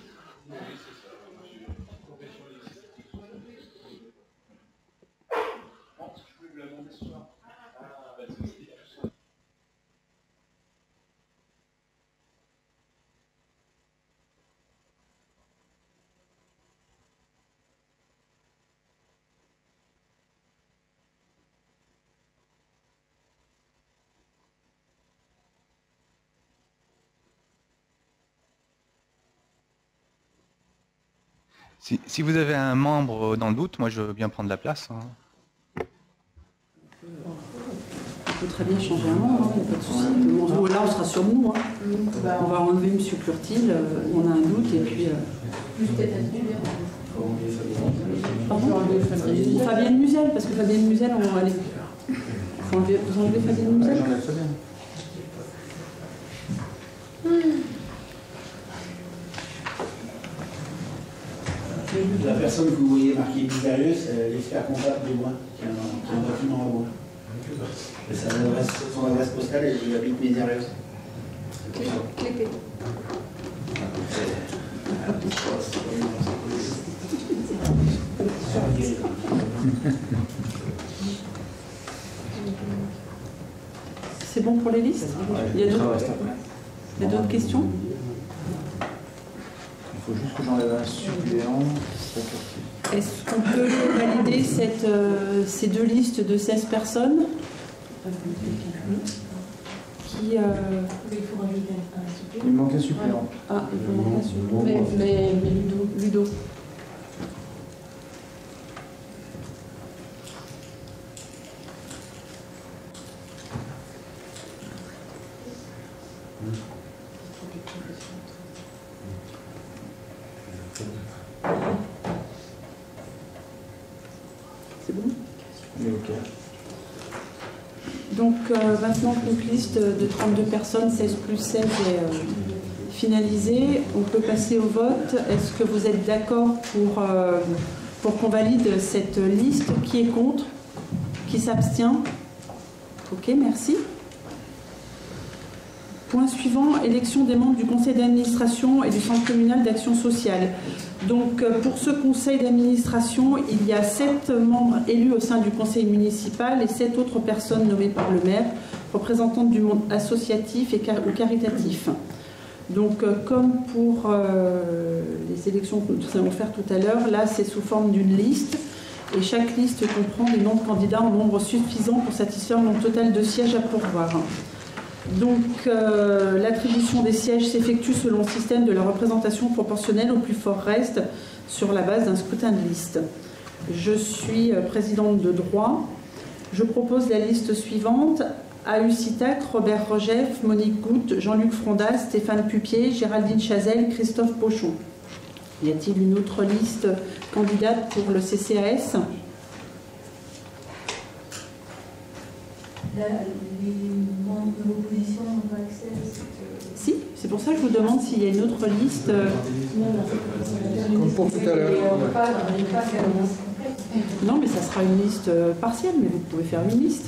Si vous avez un membre dans le doute, moi je veux bien prendre la place. Hein. On peut très bien changer un membre, il n'y a pas de souci. Là, on sera sur nous. Hein. On va enlever M. Curtil, on a un doute, et puis... Fabienne Musel, parce que Fabienne Musel, on va aller... Vous enlevez Fabienne Musel? La personne que vous voyez marquée mystérieuse, c'est l'expert comptable de Boin, qui a un document à Boin. Et son adresse postale, il habite mystérieuse. Clépé. C'est bon pour les listes? Il y a d'autres questions? Il faut juste que j'enlève un suppléant. Est-ce qu'on peut valider ces deux listes de 16 personnes qui, Il faut rajouter un suppléant. Il manque un suppléant. Ah, il faut manquer un suppléant. Mais Ludo. C'est bon? Oui, ok. Donc maintenant que notre liste de 32 personnes, 16 plus 16 est finalisée, on peut passer au vote. Est-ce que vous êtes d'accord pour qu'on valide cette liste? Qui est contre? Qui s'abstient? Ok, merci. Point suivant, élection des membres du conseil d'administration et du centre communal d'action sociale. Donc pour ce conseil d'administration, il y a 7 membres élus au sein du conseil municipal et 7 autres personnes nommées par le maire, représentantes du monde associatif ou caritatif. Donc comme pour les élections que nous allons faire tout à l'heure, là c'est sous forme d'une liste et chaque liste comprend des noms de candidats en nombre suffisant pour satisfaire le nombre total de sièges à pourvoir. Donc, l'attribution des sièges s'effectue selon le système de la représentation proportionnelle au plus fort reste sur la base d'un scrutin de liste. Je suis présidente de droit. Je propose la liste suivante. A.U. Sitac, Robert Rogeff, Monique Goutte, Jean-Luc Frondas, Stéphane Pupier, Géraldine Chazelle, Christophe Pochon. Y a-t-il une autre liste candidate pour le CCAS? Les membres de l'opposition n'ont pas accès à cette... Si, c'est pour ça que je vous demande s'il y a une autre liste. Comme pour tout à l'heure. Non, mais ça sera une liste partielle, mais vous pouvez faire une liste.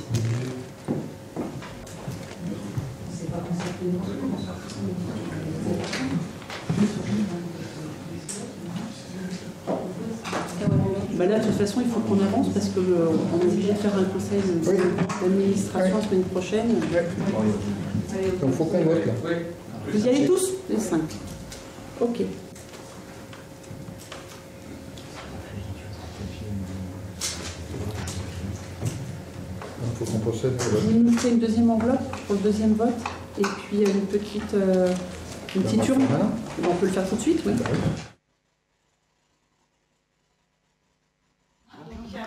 Bah là, de toute façon, il faut qu'on avance parce qu'on est obligé de faire un conseil d'administration la semaine prochaine. Donc il faut qu'on vote là. Vous y allez tous, les 5. Ok. Il faut qu'on procède au vote. Vous nous faites une deuxième enveloppe pour le deuxième vote et puis une petite urne. On peut le faire tout de suite, oui.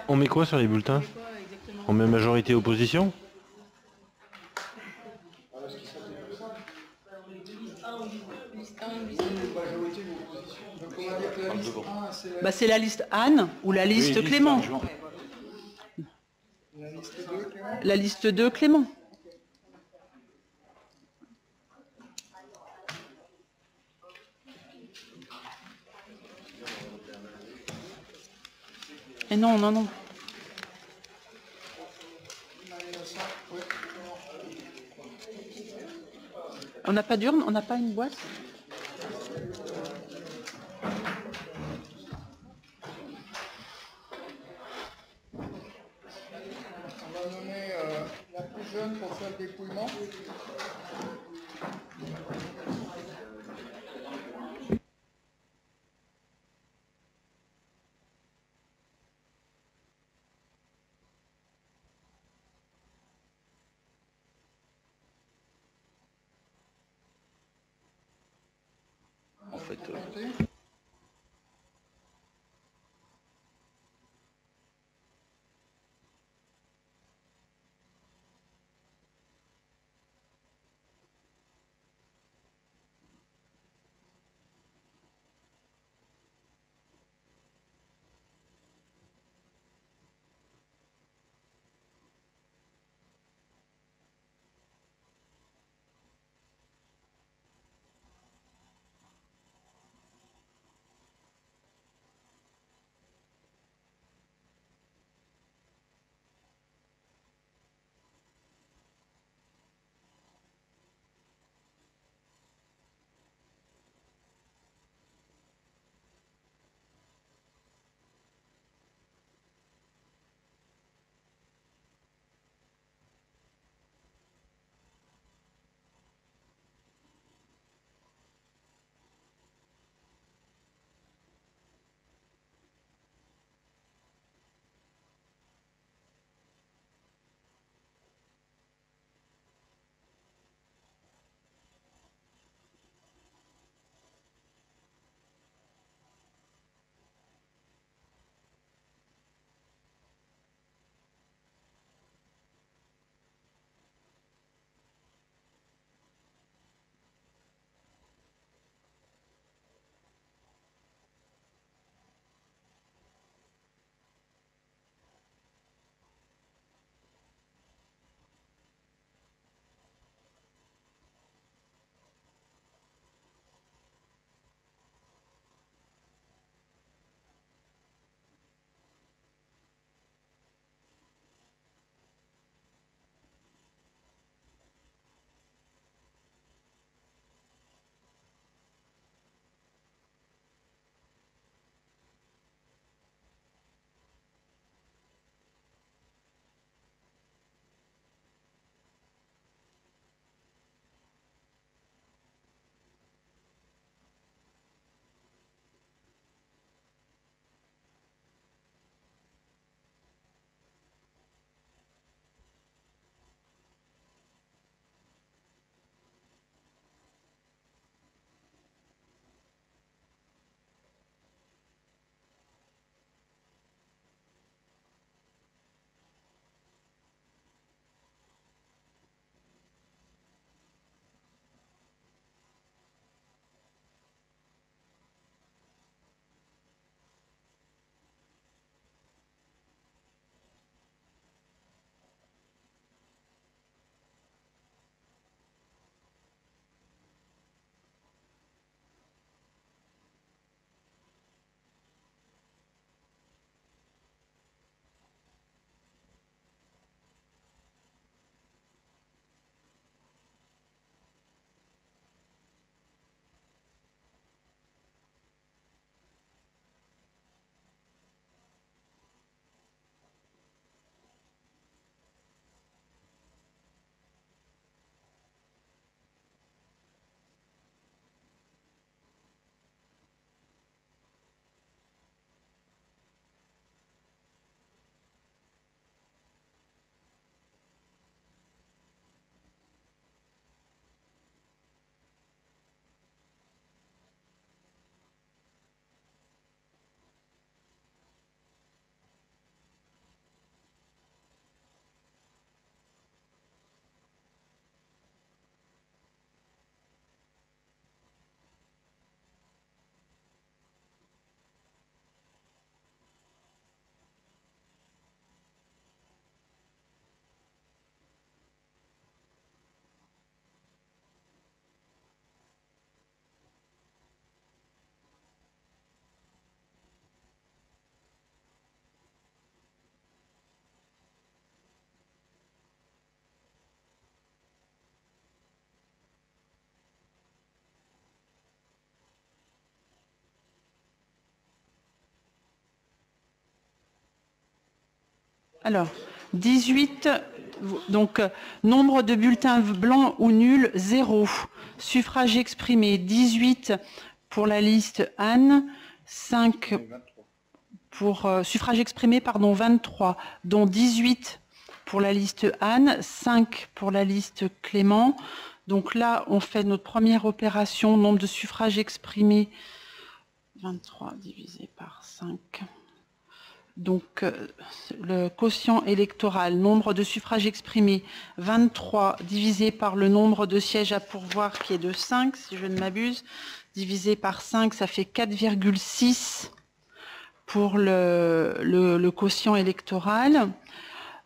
On met quoi sur les bulletins? On met majorité opposition? Bah, c'est la liste Anne ou la liste Clément. La liste 2 Clément. Et non, non, non. On n'a pas d'urne, on n'a pas une boîte. On va nommer la plus jeune pour faire le dépouillement. En fait, Alors, 18, donc nombre de bulletins blancs ou nuls, 0. Suffrage exprimé, 18 pour la liste Anne, 5 pour suffrage exprimé, pardon, 23, dont 18 pour la liste Anne, 5 pour la liste Clément. Donc là, on fait notre première opération, nombre de suffrages exprimés, 23 divisé par 5. Donc, le quotient électoral, nombre de suffrages exprimés, 23 divisé par le nombre de sièges à pourvoir qui est de 5, si je ne m'abuse, divisé par 5, ça fait 4,6 pour le quotient électoral.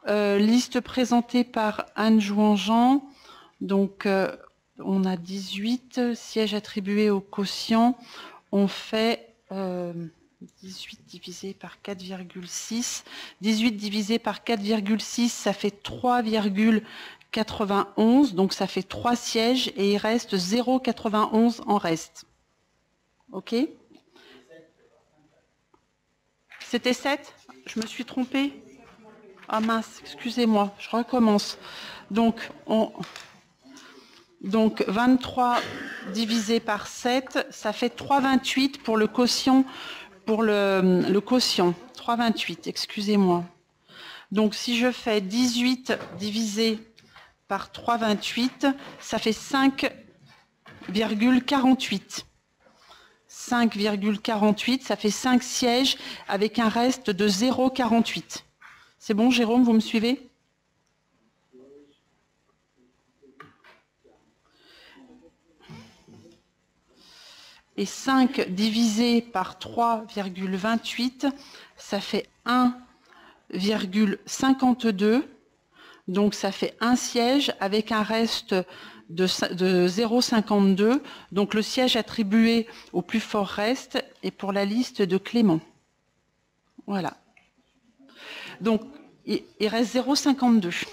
Liste présentée par Anne Jouanjean, donc on a 18 sièges attribués au quotient, on fait 18 divisé par 4,6. 18 divisé par 4,6, ça fait 3,91. Donc ça fait 3 sièges et il reste 0,91 en reste. OK? C'était 7? Je me suis trompée? Ah mince, excusez-moi, je recommence. Donc 23 divisé par 7, ça fait 3,28 pour le quotient. Pour le quotient, 3,28, excusez-moi. Donc si je fais 18 divisé par 3,28, ça fait 5,48. 5,48, ça fait 5 sièges avec un reste de 0,48. C'est bon, Jérôme, vous me suivez? Et 5 divisé par 3,28, ça fait 1,52. Donc ça fait un siège avec un reste de 0,52. Donc le siège attribué au plus fort reste est pour la liste de Clément. Voilà. Donc il reste 0,52.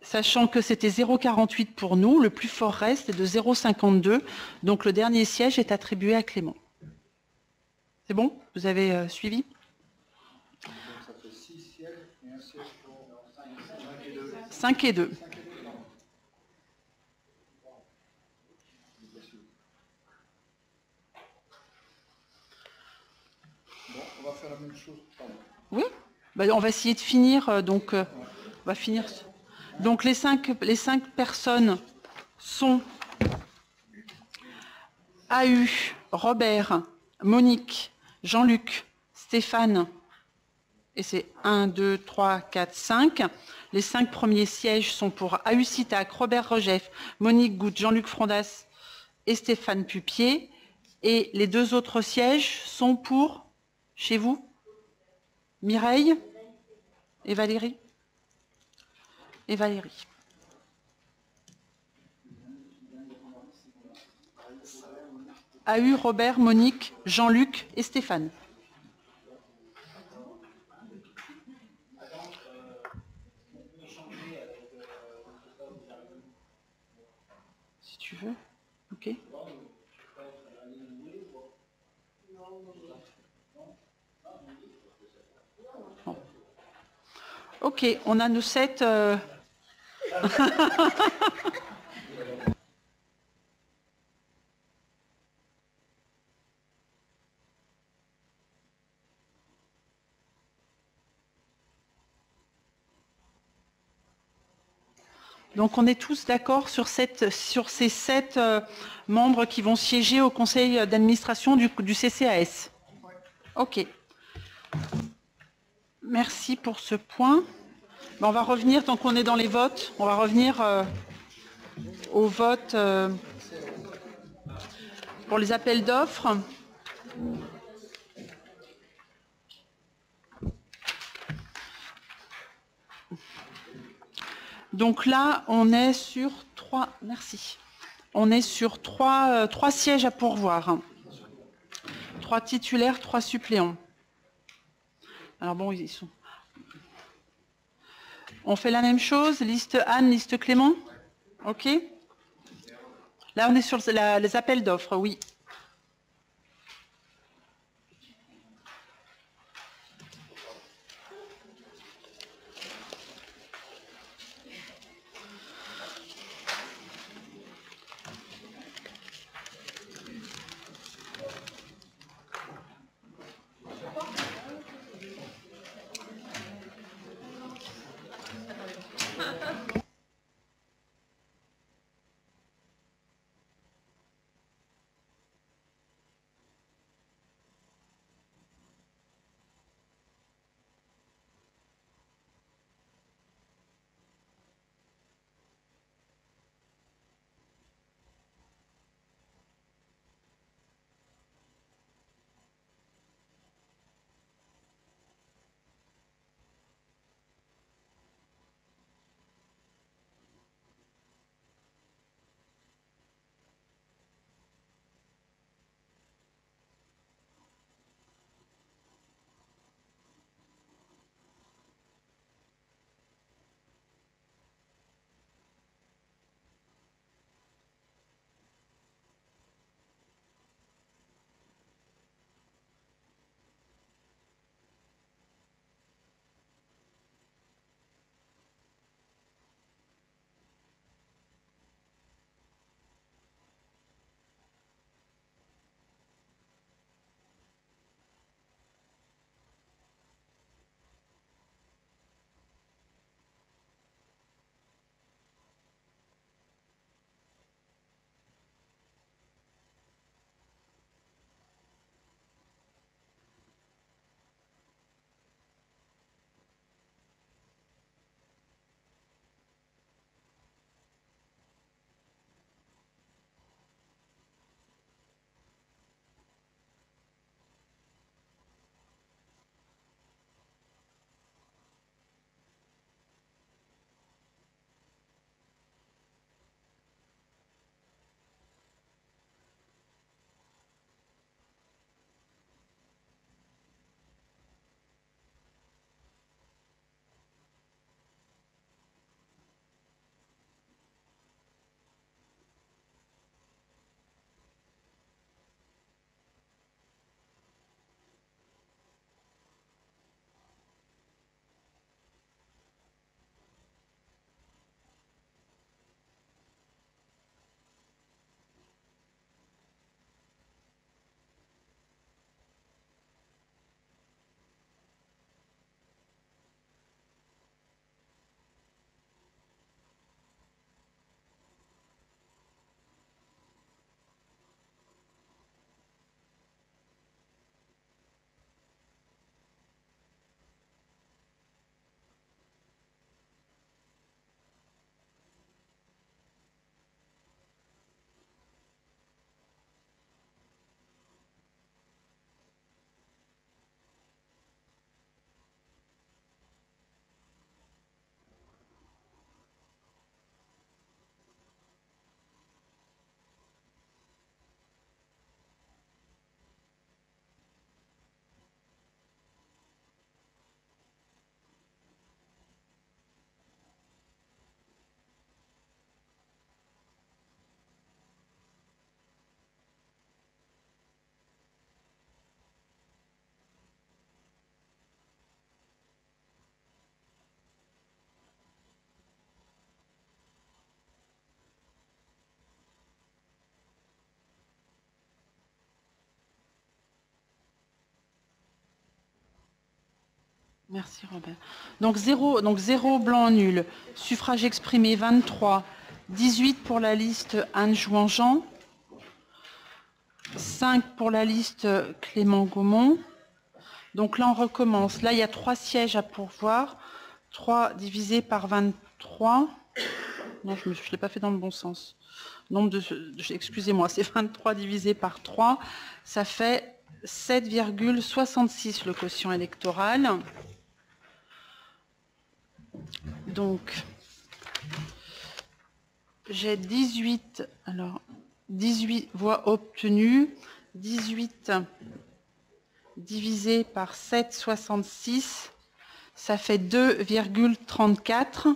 Sachant que c'était 0,48 pour nous, le plus fort reste est de 0,52, donc le dernier siège est attribué à Clément. C'est bon? Vous avez suivi? Ça fait 6 sièges et un siège pour 5 et 2. Bon, on va faire la même chose. Pardon. Oui, ben, on va essayer de finir. On va finir. Donc les cinq personnes sont AU, Robert, Monique, Jean-Luc, Stéphane, et c'est 1, 2, 3, 4, 5. Les 5 premiers sièges sont pour AU Sitac, Robert Regef, Monique Goutte, Jean-Luc Frondas et Stéphane Pupier. Et les 2 autres sièges sont pour, chez vous, Mireille et Valérie. Et Valérie. AU, Robert, Monique, Jean-Luc et Stéphane. Si tu veux. Ok. Bon. Ok, on a nos 7... Donc on est tous d'accord sur ces 7 membres qui vont siéger au conseil d'administration du CCAS. Ok. Merci pour ce point. On va revenir, tant qu'on est dans les votes, on va revenir au vote pour les appels d'offres. Donc là, on est sur 3... Merci. On est sur 3 sièges à pourvoir. 3 titulaires, 3 suppléants. Alors bon, ils sont... On fait la même chose, liste Anne, liste Clément? Ok. Là, on est sur les appels d'offres, oui. Merci Robert. Donc 0 blanc nul. Suffrage exprimé 23. 18 pour la liste Anne Jouan-Jean. 5 pour la liste Clément Gaumont. Donc là on recommence. Là il y a 3 sièges à pourvoir. 3 divisé par 23. Non, je ne l'ai pas fait dans le bon sens. Excusez-moi, c'est 23 divisé par 3. Ça fait 7,66 le quotient électoral. Donc, j'ai 18 voix obtenues. 18 divisé par 7,66, ça fait 2,34.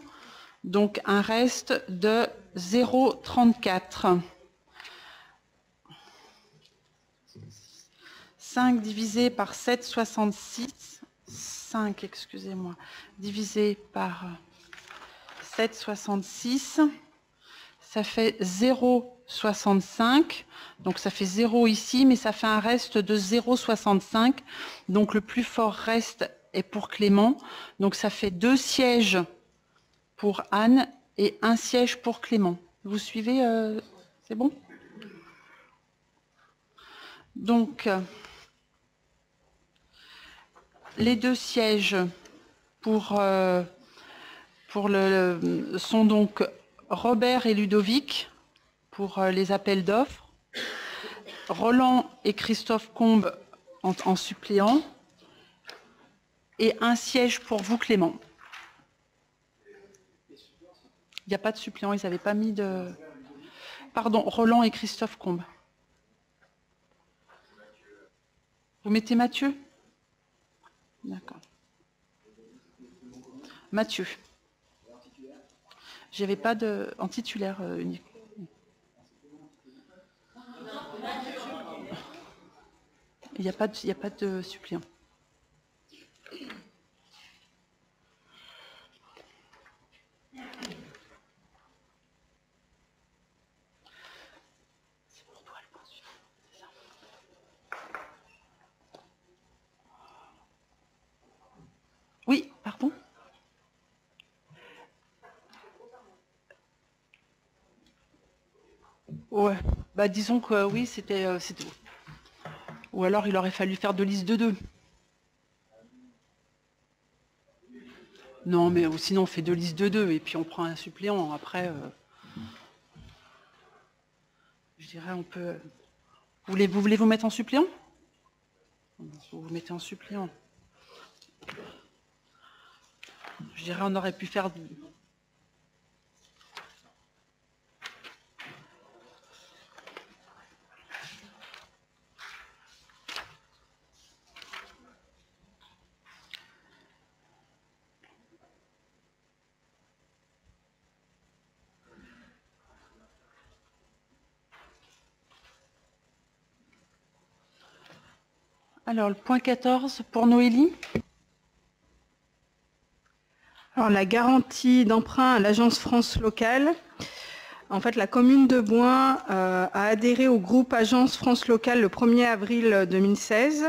Donc, un reste de 0,34. 5 divisé par 7,66. 5, excusez-moi, divisé par 7,66, ça fait 0,65. Donc ça fait 0 ici, mais ça fait un reste de 0,65. Donc le plus fort reste est pour Clément. Donc ça fait 2 sièges pour Anne et 1 siège pour Clément. Vous suivez, c'est bon? Donc, les 2 sièges sont donc Robert et Ludovic pour les appels d'offres, Roland et Christophe Combe en suppléant, et 1 siège pour vous, Clément. Il n'y a pas de suppléant, ils n'avaient pas mis de... Pardon, Roland et Christophe Combe. Vous mettez Mathieu? D'accord. Mathieu. J'avais pas de... en titulaire unique. Il n'y a pas de suppléant. Oui, pardon? Ouais, bah disons que oui, c'était... Ou alors il aurait fallu faire 2 listes de 2. Non, mais sinon on fait 2 listes de 2 et puis on prend un suppléant. Après, je dirais on peut... Vous voulez vous mettre en suppléant? Vous vous mettez en suppléant. Je dirais on aurait pu faire... Alors, le point 14 pour Noélie. Alors, la garantie d'emprunt à l'Agence France Locale. En fait, la commune de Boin a adhéré au groupe Agence France Locale le 1er avril 2016.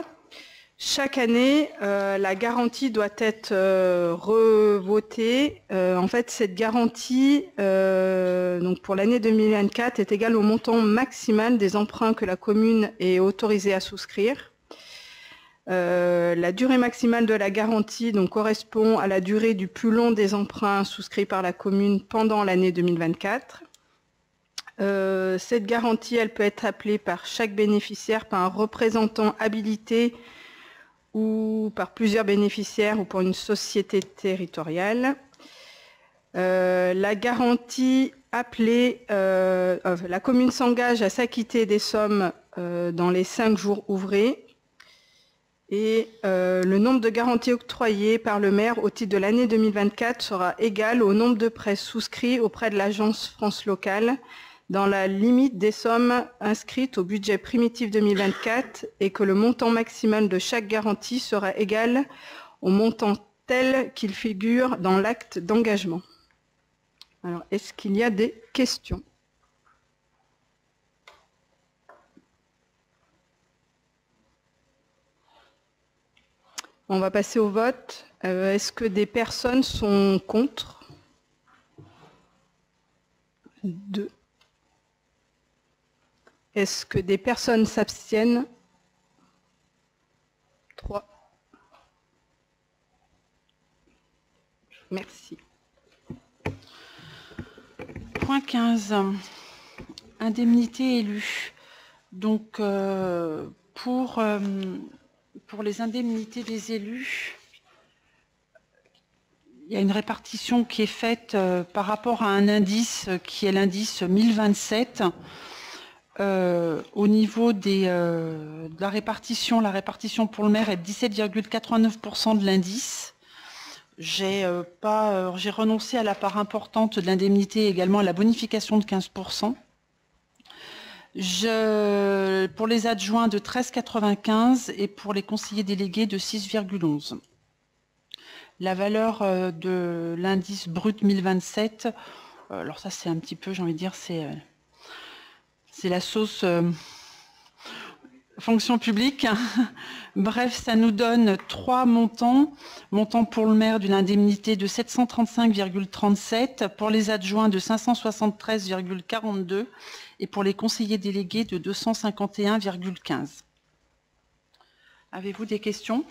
Chaque année, la garantie doit être revotée. En fait, cette garantie, donc pour l'année 2024, est égale au montant maximal des emprunts que la commune est autorisée à souscrire. La durée maximale de la garantie donc, correspond à la durée du plus long des emprunts souscrits par la commune pendant l'année 2024. Cette garantie, elle peut être appelée par chaque bénéficiaire par un représentant habilité ou par plusieurs bénéficiaires ou pour une société territoriale. La garantie appelée, la commune s'engage à s'acquitter des sommes dans les 5 jours ouvrés. Et le nombre de garanties octroyées par le maire au titre de l'année 2024 sera égal au nombre de prêts souscrits auprès de l'Agence France Locale dans la limite des sommes inscrites au budget primitif 2024 et que le montant maximal de chaque garantie sera égal au montant tel qu'il figure dans l'acte d'engagement. Alors, est-ce qu'il y a des questions ? On va passer au vote. Est-ce que des personnes sont contre? 2. Est-ce que des personnes s'abstiennent? 3. Merci. Point 15. Indemnité élue. Donc, pour les indemnités des élus, il y a une répartition qui est faite par rapport à un indice qui est l'indice 1027. Au niveau de la répartition pour le maire est de 17,89% de l'indice. J'ai renoncé à la part importante de l'indemnité et également à la bonification de 15%. Pour les adjoints de 13,95 et pour les conseillers délégués de 6,11. La valeur de l'indice brut 1027, alors ça c'est un petit peu, j'ai envie de dire, c'est la sauce fonction publique. Bref, ça nous donne 3 montants. Montant pour le maire d'une indemnité de 735,37, pour les adjoints de 573,42 et pour les conseillers délégués de 251,15. Avez-vous des questions?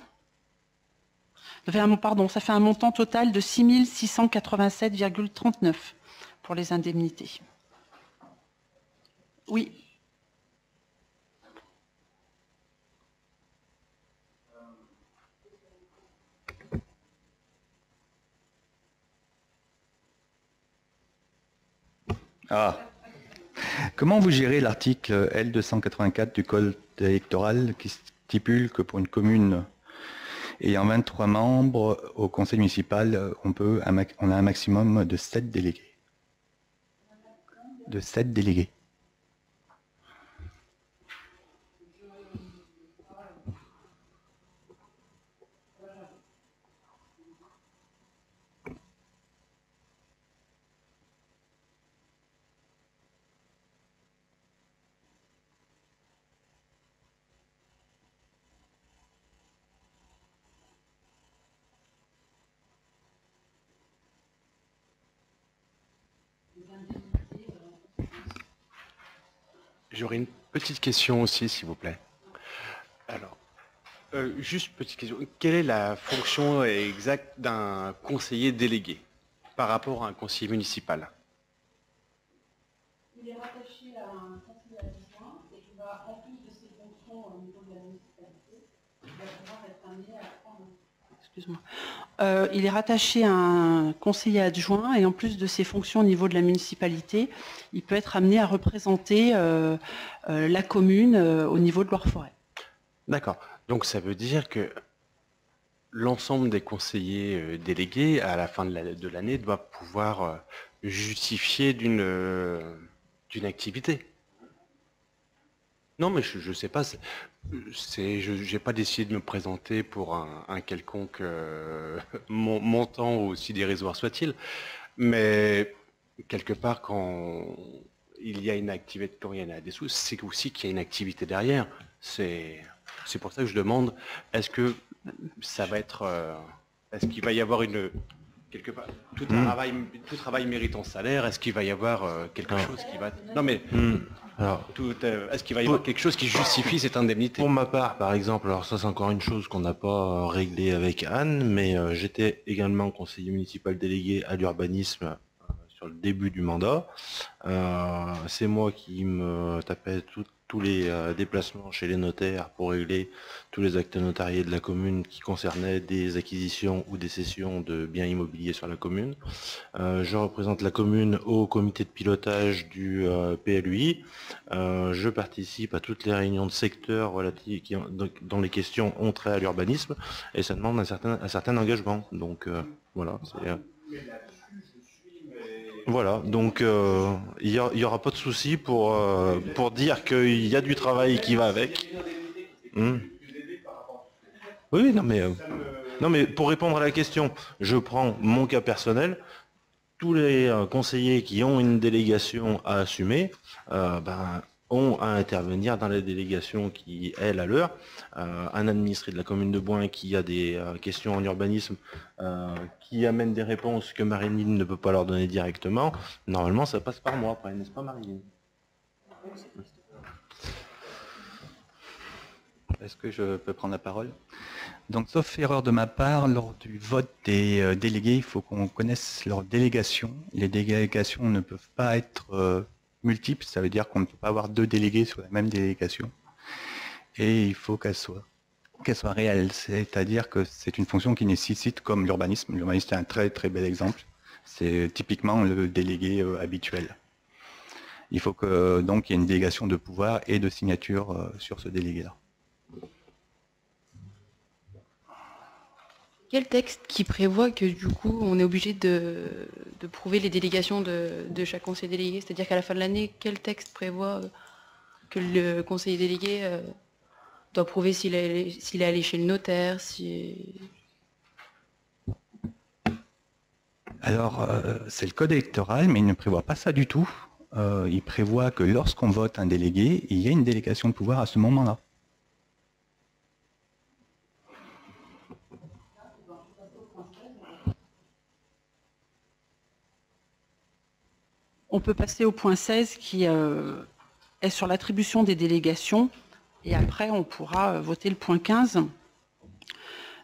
Pardon, ça fait un montant total de 6 687,39 pour les indemnités. Oui. Ah. Comment vous gérez l'article L284 du Code électoral qui stipule que pour une commune ayant 23 membres au conseil municipal, on a un maximum de 7 délégués. De 7 délégués. J'aurais une petite question aussi, s'il vous plaît. Alors, juste petite question. Quelle est la fonction exacte d'un conseiller délégué par rapport à un conseiller municipal? Il est rattaché à un conseiller adjoint et il va, en plus de ses fonctions au niveau de la municipalité, il va pouvoir être amené à prendre... Excuse-moi. Il est rattaché à un conseiller adjoint et en plus de ses fonctions au niveau de la municipalité, il peut être amené à représenter la commune au niveau de Loire-Forêt. D'accord. Donc ça veut dire que l'ensemble des conseillers délégués, à la fin de l'année, doivent pouvoir justifier d'une activité. Non, mais je ne sais pas. Je n'ai pas décidé de me présenter pour un quelconque montant, aussi dérisoire soit-il. Mais quelque part, quand il y a une activité, quand il y en a des sous, c'est aussi qu'il y a une activité derrière. C'est pour ça que je demande, est-ce que ça va être... est-ce qu'il va y avoir une... Quelque part, tout travail mérite un salaire. Est-ce qu'il va y avoir quelque chose qui va... Non mais... est-ce qu'il va y avoir quelque chose qui justifie cette indemnité? Pour ma part, par exemple, alors ça c'est encore une chose qu'on n'a pas réglée avec Anne, mais j'étais également conseiller municipal délégué à l'urbanisme sur le début du mandat. C'est moi qui me tapais tous les déplacements chez les notaires pour régler tous les actes notariés de la commune qui concernaient des acquisitions ou des cessions de biens immobiliers sur la commune. Je représente la commune au comité de pilotage du PLUI. Je participe à toutes les réunions de secteur relatives dont les questions ont trait à l'urbanisme et ça demande un certain engagement. Donc voilà. Voilà, donc il n'y aura pas de souci pour dire qu'il y a du travail qui va avec. Oui, non mais pour répondre à la question, je prends mon cas personnel. Tous les conseillers qui ont une délégation à assumer, ont à intervenir dans la délégation qui est la leur. Un administré de la commune de Boin qui a des questions en urbanisme, qui amène des réponses que Marilyn ne peut pas leur donner directement. Normalement, ça passe par moi après, n'est-ce pas Marilyn? Est-ce que je peux prendre la parole? Donc, sauf erreur de ma part, lors du vote des délégués, il faut qu'on connaisse leur délégation. Les délégations ne peuvent pas être multiples, ça veut dire qu'on ne peut pas avoir 2 délégués sur la même délégation. Et il faut qu'elle soit réelle, c'est-à-dire que c'est une fonction qui nécessite, comme l'urbanisme. L'urbanisme est un très très bel exemple. C'est typiquement le délégué habituel. Il faut que donc il y ait une délégation de pouvoir et de signature sur ce délégué-là. Quel texte qui prévoit que du coup on est obligé de prouver les délégations de chaque conseiller délégué? C'est-à-dire qu'à la fin de l'année, quel texte prévoit que le conseiller délégué doit prouver s'il est allé chez le notaire, Alors, c'est le code électoral, mais il ne prévoit pas ça du tout. Il prévoit que lorsqu'on vote un délégué, il y a une délégation de pouvoir à ce moment-là. On peut passer au point 16 qui est sur l'attribution des délégations et après on pourra voter le point 15.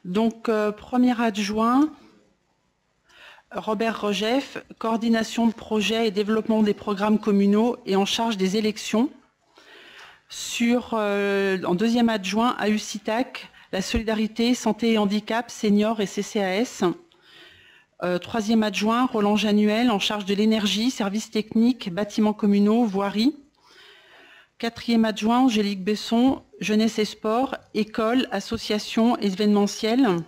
Donc, premier adjoint, Robert Rogeff, coordination de projets et développement des programmes communaux et en charge des élections. En deuxième adjoint, AUCITAC, la solidarité, santé et handicap, seniors et CCAS. Troisième adjoint, Roland Januel, en charge de l'énergie, services techniques, bâtiments communaux, voirie. Quatrième adjoint, Angélique Besson, jeunesse et sport, école, association, événementiel.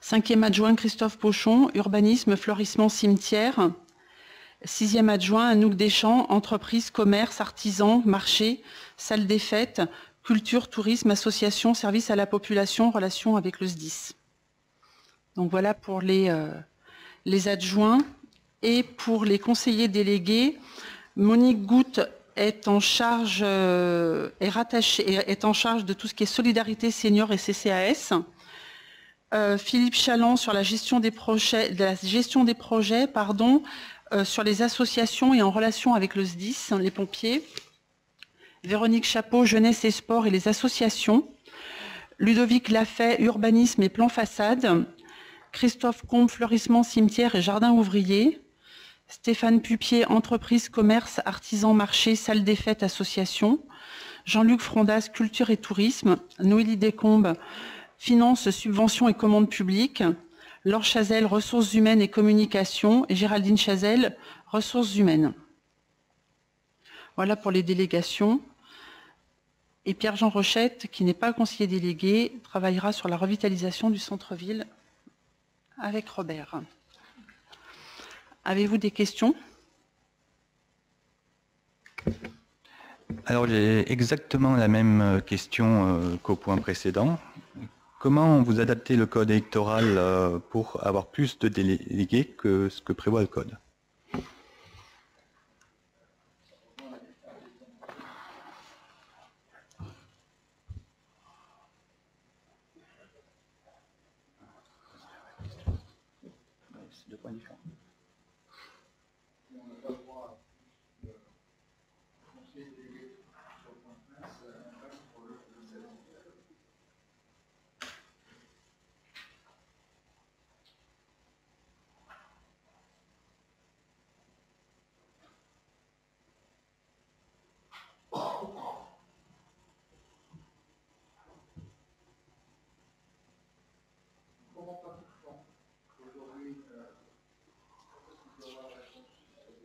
Cinquième adjoint, Christophe Pochon, urbanisme, fleurissement, cimetière. Sixième adjoint, Anouk Deschamps, entreprise, commerce, artisans, marché, salle des fêtes, culture, tourisme, association, service à la population, relations avec le SDIS. Donc voilà pour les adjoints. Et pour les conseillers délégués, Monique Goutte est en charge de tout ce qui est solidarité senior et CCAS. Philippe Chaland sur la gestion des projets, sur les associations et en relation avec le SDIS, les pompiers. Véronique Chapeau, jeunesse et sport et les associations. Ludovic Lafay, urbanisme et plan façade. Christophe Combe, fleurissement, cimetière et jardin ouvrier. Stéphane Pupier, entreprise, commerce, artisan, marché, salle des fêtes, association. Jean-Luc Frondas, culture et tourisme. Noélie Descombes, finances, subventions et commandes publiques. Laure Chazelle, ressources humaines et communication. Et Géraldine Chazelle, ressources humaines. Voilà pour les délégations. Et Pierre-Jean Rochette, qui n'est pas conseiller délégué, travaillera sur la revitalisation du centre-ville avec Robert. Avez-vous des questions? Alors j'ai exactement la même question qu'au point précédent. Comment vous adaptez le code électoral pour avoir plus de délégués que ce que prévoit le code?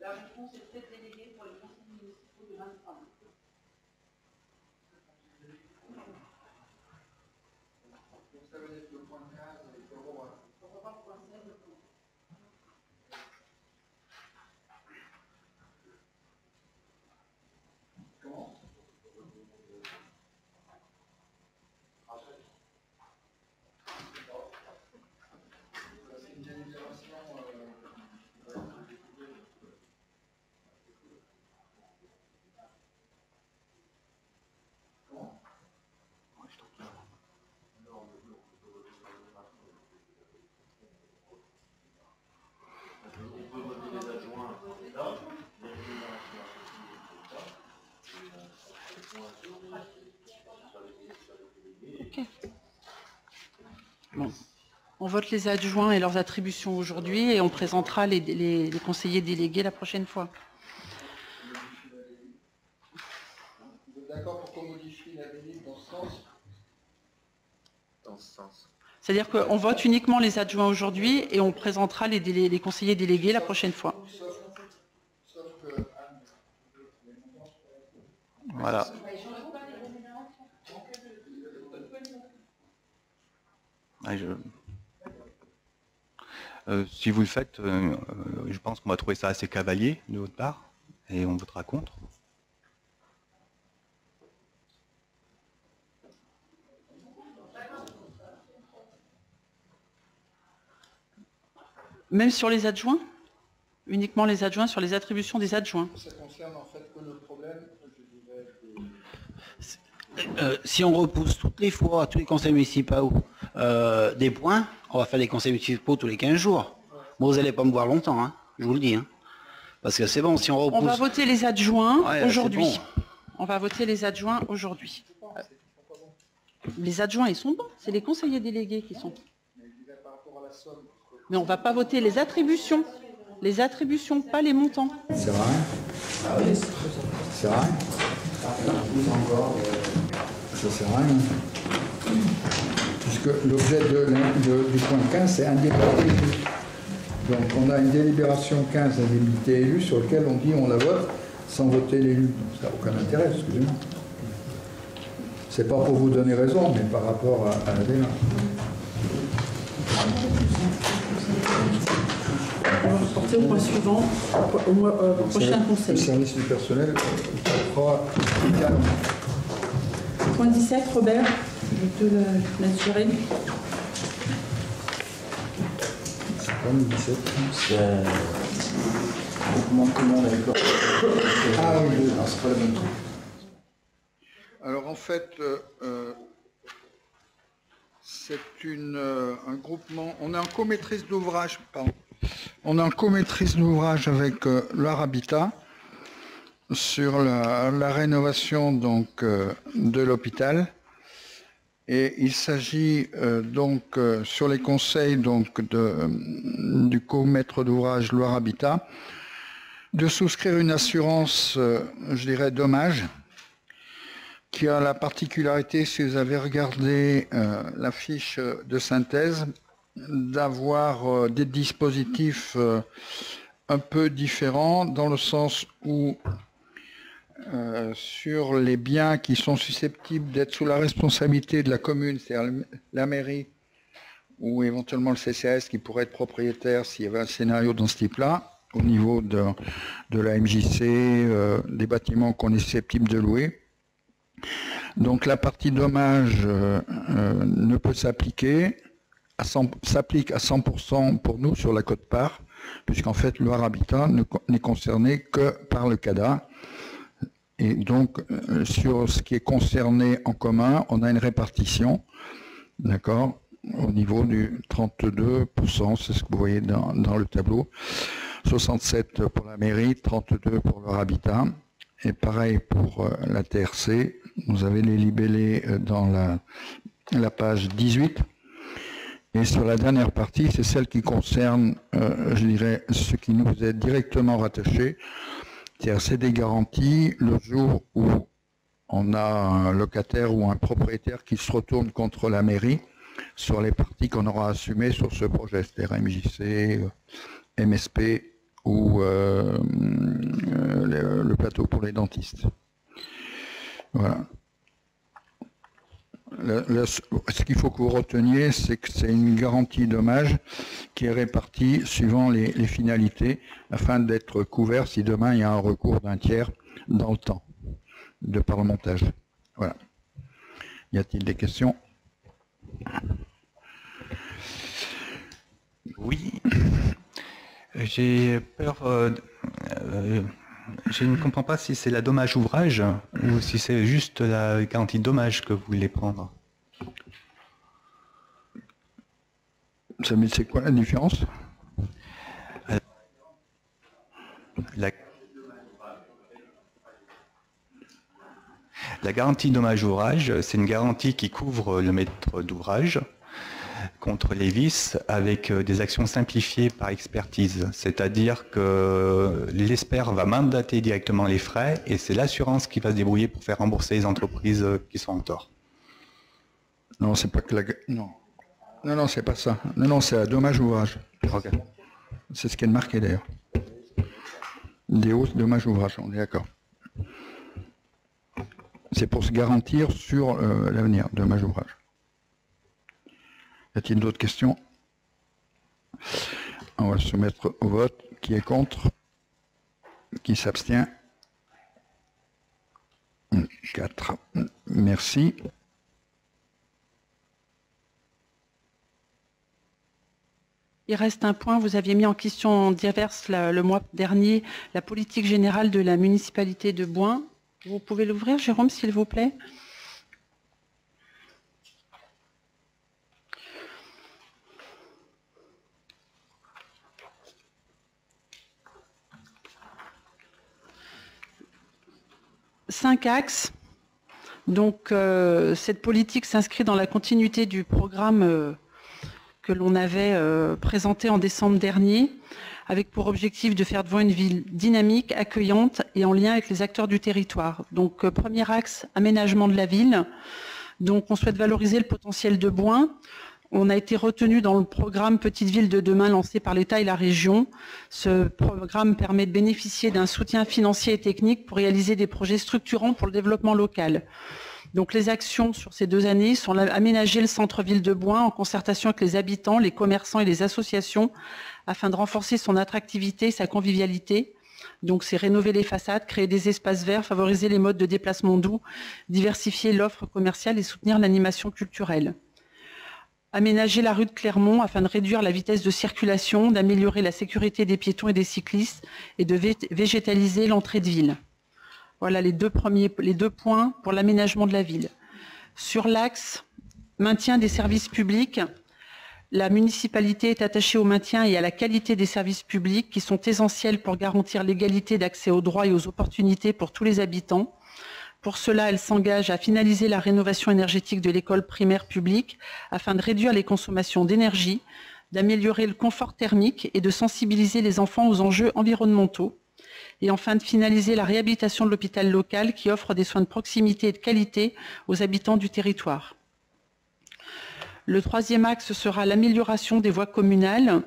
La réponse était Ok. Bon. On vote les adjoints et leurs attributions aujourd'hui et on présentera les conseillers délégués la prochaine fois. Vous êtes d'accord pour qu'on modifie la délite dans ce sens? Dans ce sens. C'est-à-dire qu'on vote uniquement les adjoints aujourd'hui et on présentera les conseillers délégués la prochaine fois. Voilà. Si vous le faites, je pense qu'on va trouver ça assez cavalier de votre part et on votera contre. Même sur les adjoints? Uniquement les adjoints, sur les attributions des adjoints? Ça concerne en fait que le problème, si on repousse toutes les fois, tous les conseils municipaux, des points, on va faire des conseils municipaux tous les 15 jours. Bon, vous n'allez pas me voir longtemps, hein, je vous le dis. Hein. Parce que c'est bon, si on repousse... On va voter les adjoints aujourd'hui. Bon. On va voter les adjoints aujourd'hui. Les adjoints, ils sont bons. C'est les conseillers délégués qui sont. Mais on ne va pas voter les attributions. Les attributions, pas les montants. C'est vrai. Ah oui, c'est vrai. Ça sert à rien. Puisque l'objet du point 15, c'est indemnité élue. Donc on a une délibération 15 indemnité élue sur lequel on dit on la vote sans voter l'élu. Donc ça n'a aucun intérêt, excusez-moi. C'est pas pour vous donner raison, mais par rapport à la démarche. On va reporter au point suivant, au prochain conseil. Le service du personnel fera également. Point 17, Robert, je te l'assurer. C'est pas le 17. C'est comment d'accord. Ah oui, c'est pas la même chose. Alors en fait, c'est un groupement, on est en co-maîtrise d'ouvrage, pardon. On est en co-maîtrise d'ouvrage avec Loire Habitat sur la rénovation donc de l'hôpital. Et il s'agit donc sur les conseils donc du co-maître d'ouvrage Loire Habitat de souscrire une assurance, je dirais, dommage, qui a la particularité, si vous avez regardé la fiche de synthèse, d'avoir des dispositifs un peu différents, dans le sens où sur les biens qui sont susceptibles d'être sous la responsabilité de la commune, c'est-à-dire la mairie, ou éventuellement le CCAS qui pourrait être propriétaire s'il y avait un scénario dans ce type-là, au niveau de la MJC, des bâtiments qu'on est susceptible de louer. Donc la partie dommage ne peut s'appliquer, s'applique à 100% pour nous sur la quote-part, puisqu'en fait Loire Habitat n'est concerné que par le CADA. Et donc sur ce qui est concerné en commun, on a une répartition, d'accord, au niveau du 32%, c'est ce que vous voyez dans le tableau. 67 pour la mairie, 32 pour Loire Habitat. Et pareil pour la TRC, vous avez les libellés dans la page 18. Et sur la dernière partie, c'est celle qui concerne, je dirais, ce qui nous est directement rattaché. C'est-à-dire, c'est des garanties le jour où on a un locataire ou un propriétaire qui se retourne contre la mairie sur les parties qu'on aura assumées sur ce projet, c'est-à-dire MJC, MSP ou le plateau pour les dentistes. Voilà. Ce qu'il faut que vous reteniez, c'est que c'est une garantie dommage qui est répartie suivant les finalités, afin d'être couvert si demain il y a un recours d'un tiers dans le temps de par le montage. Voilà. Y a-t-il des questions? Oui. J'ai peur... je ne comprends pas si c'est la dommage ouvrage ou si c'est juste la garantie dommage que vous voulez prendre. C'est quoi la différence? La garantie dommage-ouvrage, c'est une garantie qui couvre le maître d'ouvrage contre les vices avec des actions simplifiées par expertise. C'est-à-dire que l'expert va mandater directement les frais et c'est l'assurance qui va se débrouiller pour faire rembourser les entreprises qui sont en tort. Non, c'est pas que la... Non. Non, c'est pas ça. Non, c'est un dommage-ouvrage. Okay. C'est ce qui est marqué d'ailleurs. Des hausses dommage-ouvrage, on est d'accord. C'est pour se garantir sur l'avenir, dommage-ouvrage. Y a-t-il d'autres questions? On va se soumettre au vote. Qui est contre? Qui s'abstient? 4. Merci. Il reste un point, vous aviez mis en question diverses le mois dernier la politique générale de la municipalité de Bouin. Vous pouvez l'ouvrir, Jérôme, s'il vous plaît. Cinq axes. Donc, cette politique s'inscrit dans la continuité du programme que l'on avait présenté en décembre dernier, avec pour objectif de faire de Bouin une ville dynamique, accueillante et en lien avec les acteurs du territoire. Donc, premier axe, aménagement de la ville. Donc, on souhaite valoriser le potentiel de Bouin. On a été retenu dans le programme Petite Ville de demain lancé par l'État et la région. Ce programme permet de bénéficier d'un soutien financier et technique pour réaliser des projets structurants pour le développement local. Donc les actions sur ces 2 années sont aménager le centre-ville de Bouin en concertation avec les habitants, les commerçants et les associations afin de renforcer son attractivité et sa convivialité. Donc c'est rénover les façades, créer des espaces verts, favoriser les modes de déplacement doux, diversifier l'offre commerciale et soutenir l'animation culturelle. Aménager la rue de Clermont afin de réduire la vitesse de circulation, d'améliorer la sécurité des piétons et des cyclistes et de végétaliser l'entrée de ville. Voilà les deux points pour l'aménagement de la ville. Sur l'axe maintien des services publics, la municipalité est attachée au maintien et à la qualité des services publics qui sont essentiels pour garantir l'égalité d'accès aux droits et aux opportunités pour tous les habitants. Pour cela, elle s'engage à finaliser la rénovation énergétique de l'école primaire publique afin de réduire les consommations d'énergie, d'améliorer le confort thermique et de sensibiliser les enfants aux enjeux environnementaux. Et enfin de finaliser la réhabilitation de l'hôpital local qui offre des soins de proximité et de qualité aux habitants du territoire. Le troisième axe sera l'amélioration des voies communales.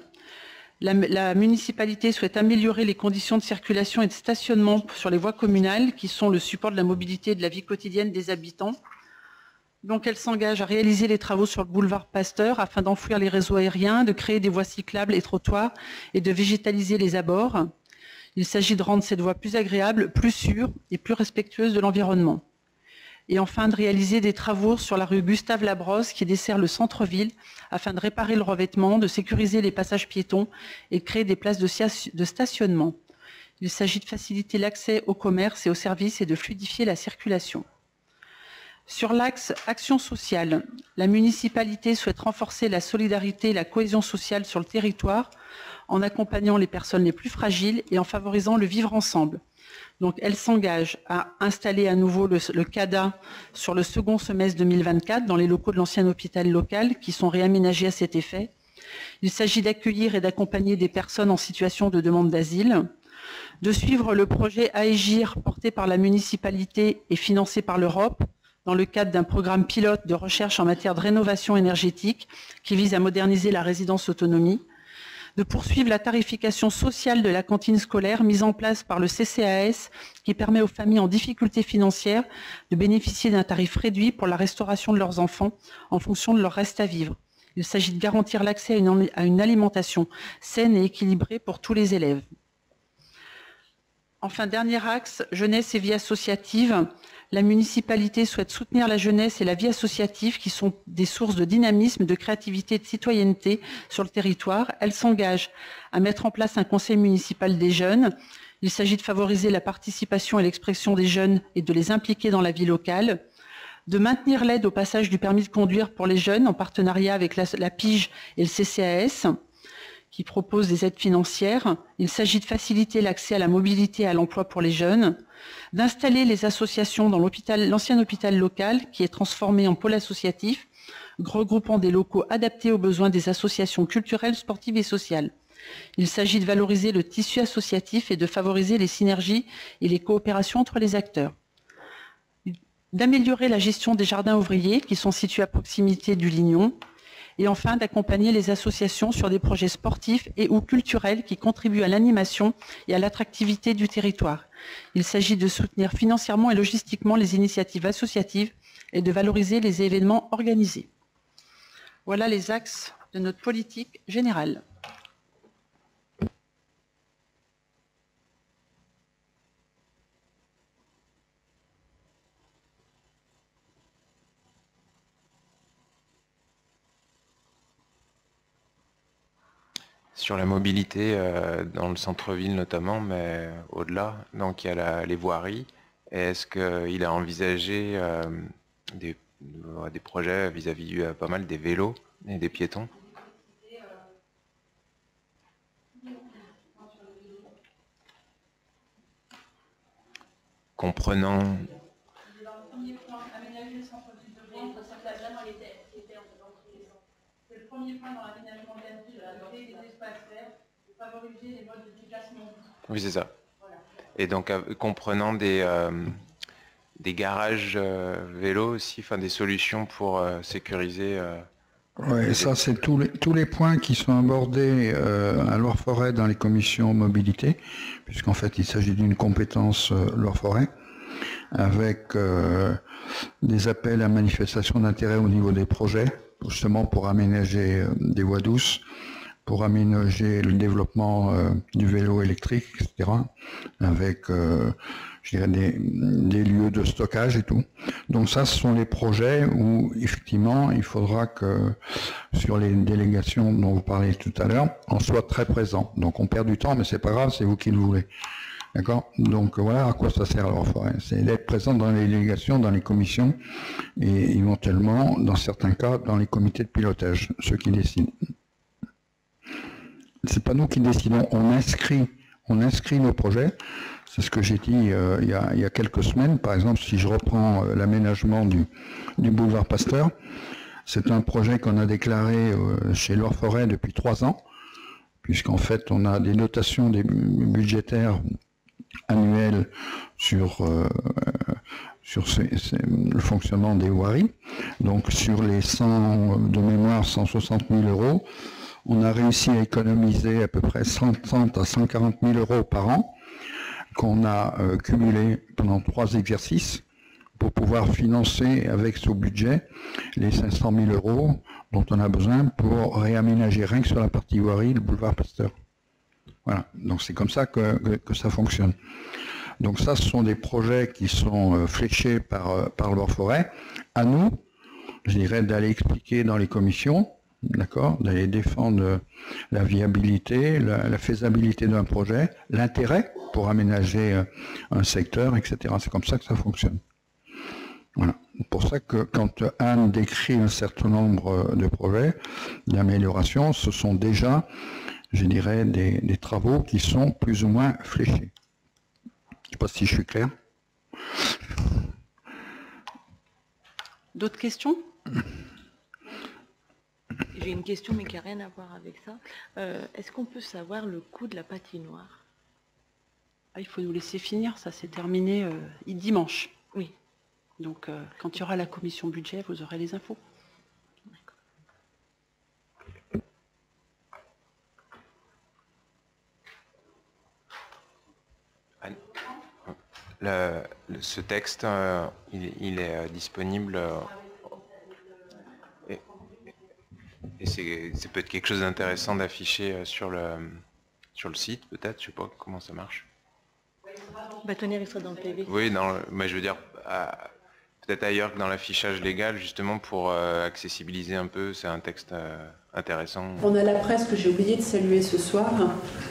La municipalité souhaite améliorer les conditions de circulation et de stationnement sur les voies communales qui sont le support de la mobilité et de la vie quotidienne des habitants. Donc elle s'engage à réaliser les travaux sur le boulevard Pasteur afin d'enfouir les réseaux aériens, de créer des voies cyclables et trottoirs et de végétaliser les abords. Il s'agit de rendre cette voie plus agréable, plus sûre et plus respectueuse de l'environnement. Et enfin de réaliser des travaux sur la rue Gustave Labrosse qui dessert le centre-ville afin de réparer le revêtement, de sécuriser les passages piétons et de créer des places de stationnement. Il s'agit de faciliter l'accès au commerce et aux services et de fluidifier la circulation. Sur l'axe action sociale, la municipalité souhaite renforcer la solidarité et la cohésion sociale sur le territoire en accompagnant les personnes les plus fragiles et en favorisant le vivre ensemble. Donc elle s'engage à installer à nouveau le CADA sur le second semestre 2024 dans les locaux de l'ancien hôpital local qui sont réaménagés à cet effet. Il s'agit d'accueillir et d'accompagner des personnes en situation de demande d'asile, de suivre le projet AEGIR porté par la municipalité et financé par l'Europe dans le cadre d'un programme pilote de recherche en matière de rénovation énergétique qui vise à moderniser la résidence autonomie, de poursuivre la tarification sociale de la cantine scolaire mise en place par le CCAS qui permet aux familles en difficulté financière de bénéficier d'un tarif réduit pour la restauration de leurs enfants en fonction de leur reste à vivre. Il s'agit de garantir l'accès à une alimentation saine et équilibrée pour tous les élèves. Enfin, dernier axe, jeunesse et vie associative. La municipalité souhaite soutenir la jeunesse et la vie associative qui sont des sources de dynamisme, de créativité et de citoyenneté sur le territoire. Elle s'engage à mettre en place un conseil municipal des jeunes. Il s'agit de favoriser la participation et l'expression des jeunes et de les impliquer dans la vie locale, de maintenir l'aide au passage du permis de conduire pour les jeunes en partenariat avec la PIGE et le CCAS. qui propose des aides financières. Il s'agit de faciliter l'accès à la mobilité et à l'emploi pour les jeunes, d'installer les associations dans l'ancien hôpital local qui est transformé en pôle associatif, regroupant des locaux adaptés aux besoins des associations culturelles, sportives et sociales. Il s'agit de valoriser le tissu associatif et de favoriser les synergies et les coopérations entre les acteurs. D'améliorer la gestion des jardins ouvriers qui sont situés à proximité du Lignon, et enfin d'accompagner les associations sur des projets sportifs et ou culturels qui contribuent à l'animation et à l'attractivité du territoire. Il s'agit de soutenir financièrement et logistiquement les initiatives associatives et de valoriser les événements organisés. Voilà les axes de notre politique générale. Sur la mobilité, dans le centre-ville notamment, mais au-delà, donc il y a les voiries. Est-ce qu'il a envisagé des projets vis-à-vis pas mal des vélos et des piétons? Comprenant... C'est le premier point dans l'aménagement de la ville, de créer des espaces verts, de favoriser les modes de déplacement. Oui, c'est ça. Voilà. Et donc, comprenant des garages vélos aussi, enfin des solutions pour sécuriser... Oui, ça c'est tous les points qui sont abordés à Loire-Forêt dans les commissions mobilité, puisqu'en fait il s'agit d'une compétence Loire-Forêt, avec des appels à manifestation d'intérêt au niveau des projets, justement pour aménager des voies douces, pour aménager le développement du vélo électrique, etc., avec je dirais des lieux de stockage et tout. Donc ça, ce sont les projets où, effectivement, il faudra que, sur les délégations dont vous parlez tout à l'heure, on soit très présent. Donc on perd du temps, mais c'est pas grave, c'est vous qui le voulez. D'accord? Donc voilà à quoi ça sert alors forêt. C'est d'être présent dans les délégations, dans les commissions, et éventuellement, dans certains cas, dans les comités de pilotage, ceux qui décident. C'est pas nous qui décidons, on inscrit nos projets. C'est ce que j'ai dit il y a quelques semaines. Par exemple, si je reprends l'aménagement du boulevard Pasteur, c'est un projet qu'on a déclaré chez Loire-Forêt depuis 3 ans, puisqu'en fait, on a des dotations budgétaires annuelles sur le fonctionnement des voiries. Donc, sur les 160 000 euros, on a réussi à économiser à peu près 130 à 140 000 euros par an, qu'on a cumulé pendant 3 exercices pour pouvoir financer avec ce budget les 500 000 euros dont on a besoin pour réaménager rien que sur la partie voirie le boulevard Pasteur. Voilà, donc c'est comme ça que ça fonctionne. Donc ça, ce sont des projets qui sont fléchés par Loire-Forêt. À nous, je dirais, d'aller expliquer dans les commissions, d'accord, d'aller défendre la viabilité, la faisabilité d'un projet, l'intérêt pour aménager un secteur, etc. C'est comme ça que ça fonctionne. Voilà. C'est pour ça que quand Anne décrit un certain nombre de projets d'amélioration, ce sont déjà, je dirais, des travaux qui sont plus ou moins fléchés. Je ne sais pas si je suis clair. D'autres questions ? J'ai une question, mais qui n'a rien à voir avec ça. Est-ce qu'on peut savoir le coût de la patinoire? Il faut nous laisser finir, ça s'est terminé dimanche. Oui. Donc, quand il y aura la commission budget, vous aurez les infos. Ce texte, il est disponible... Et c'est peut-être quelque chose d'intéressant d'afficher sur le site, peut-être, je sais pas comment ça marche. Bâtonnière, il sera dans le PV. Oui, mais je veux dire, peut-être ailleurs que dans l'affichage légal, justement pour accessibiliser un peu, c'est un texte intéressant. On a la presse que j'ai oublié de saluer ce soir.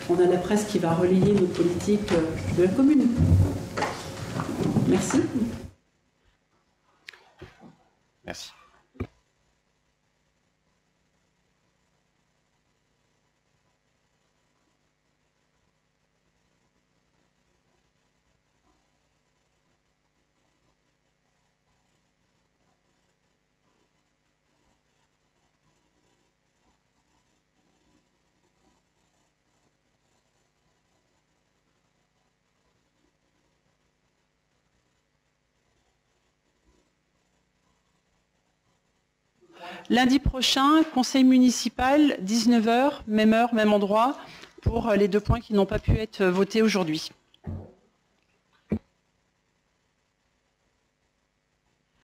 On a la presse qui va relayer nos politiques de la commune. Merci. Merci. Lundi prochain, conseil municipal, 19h, même heure, même endroit, pour les 2 points qui n'ont pas pu être votés aujourd'hui.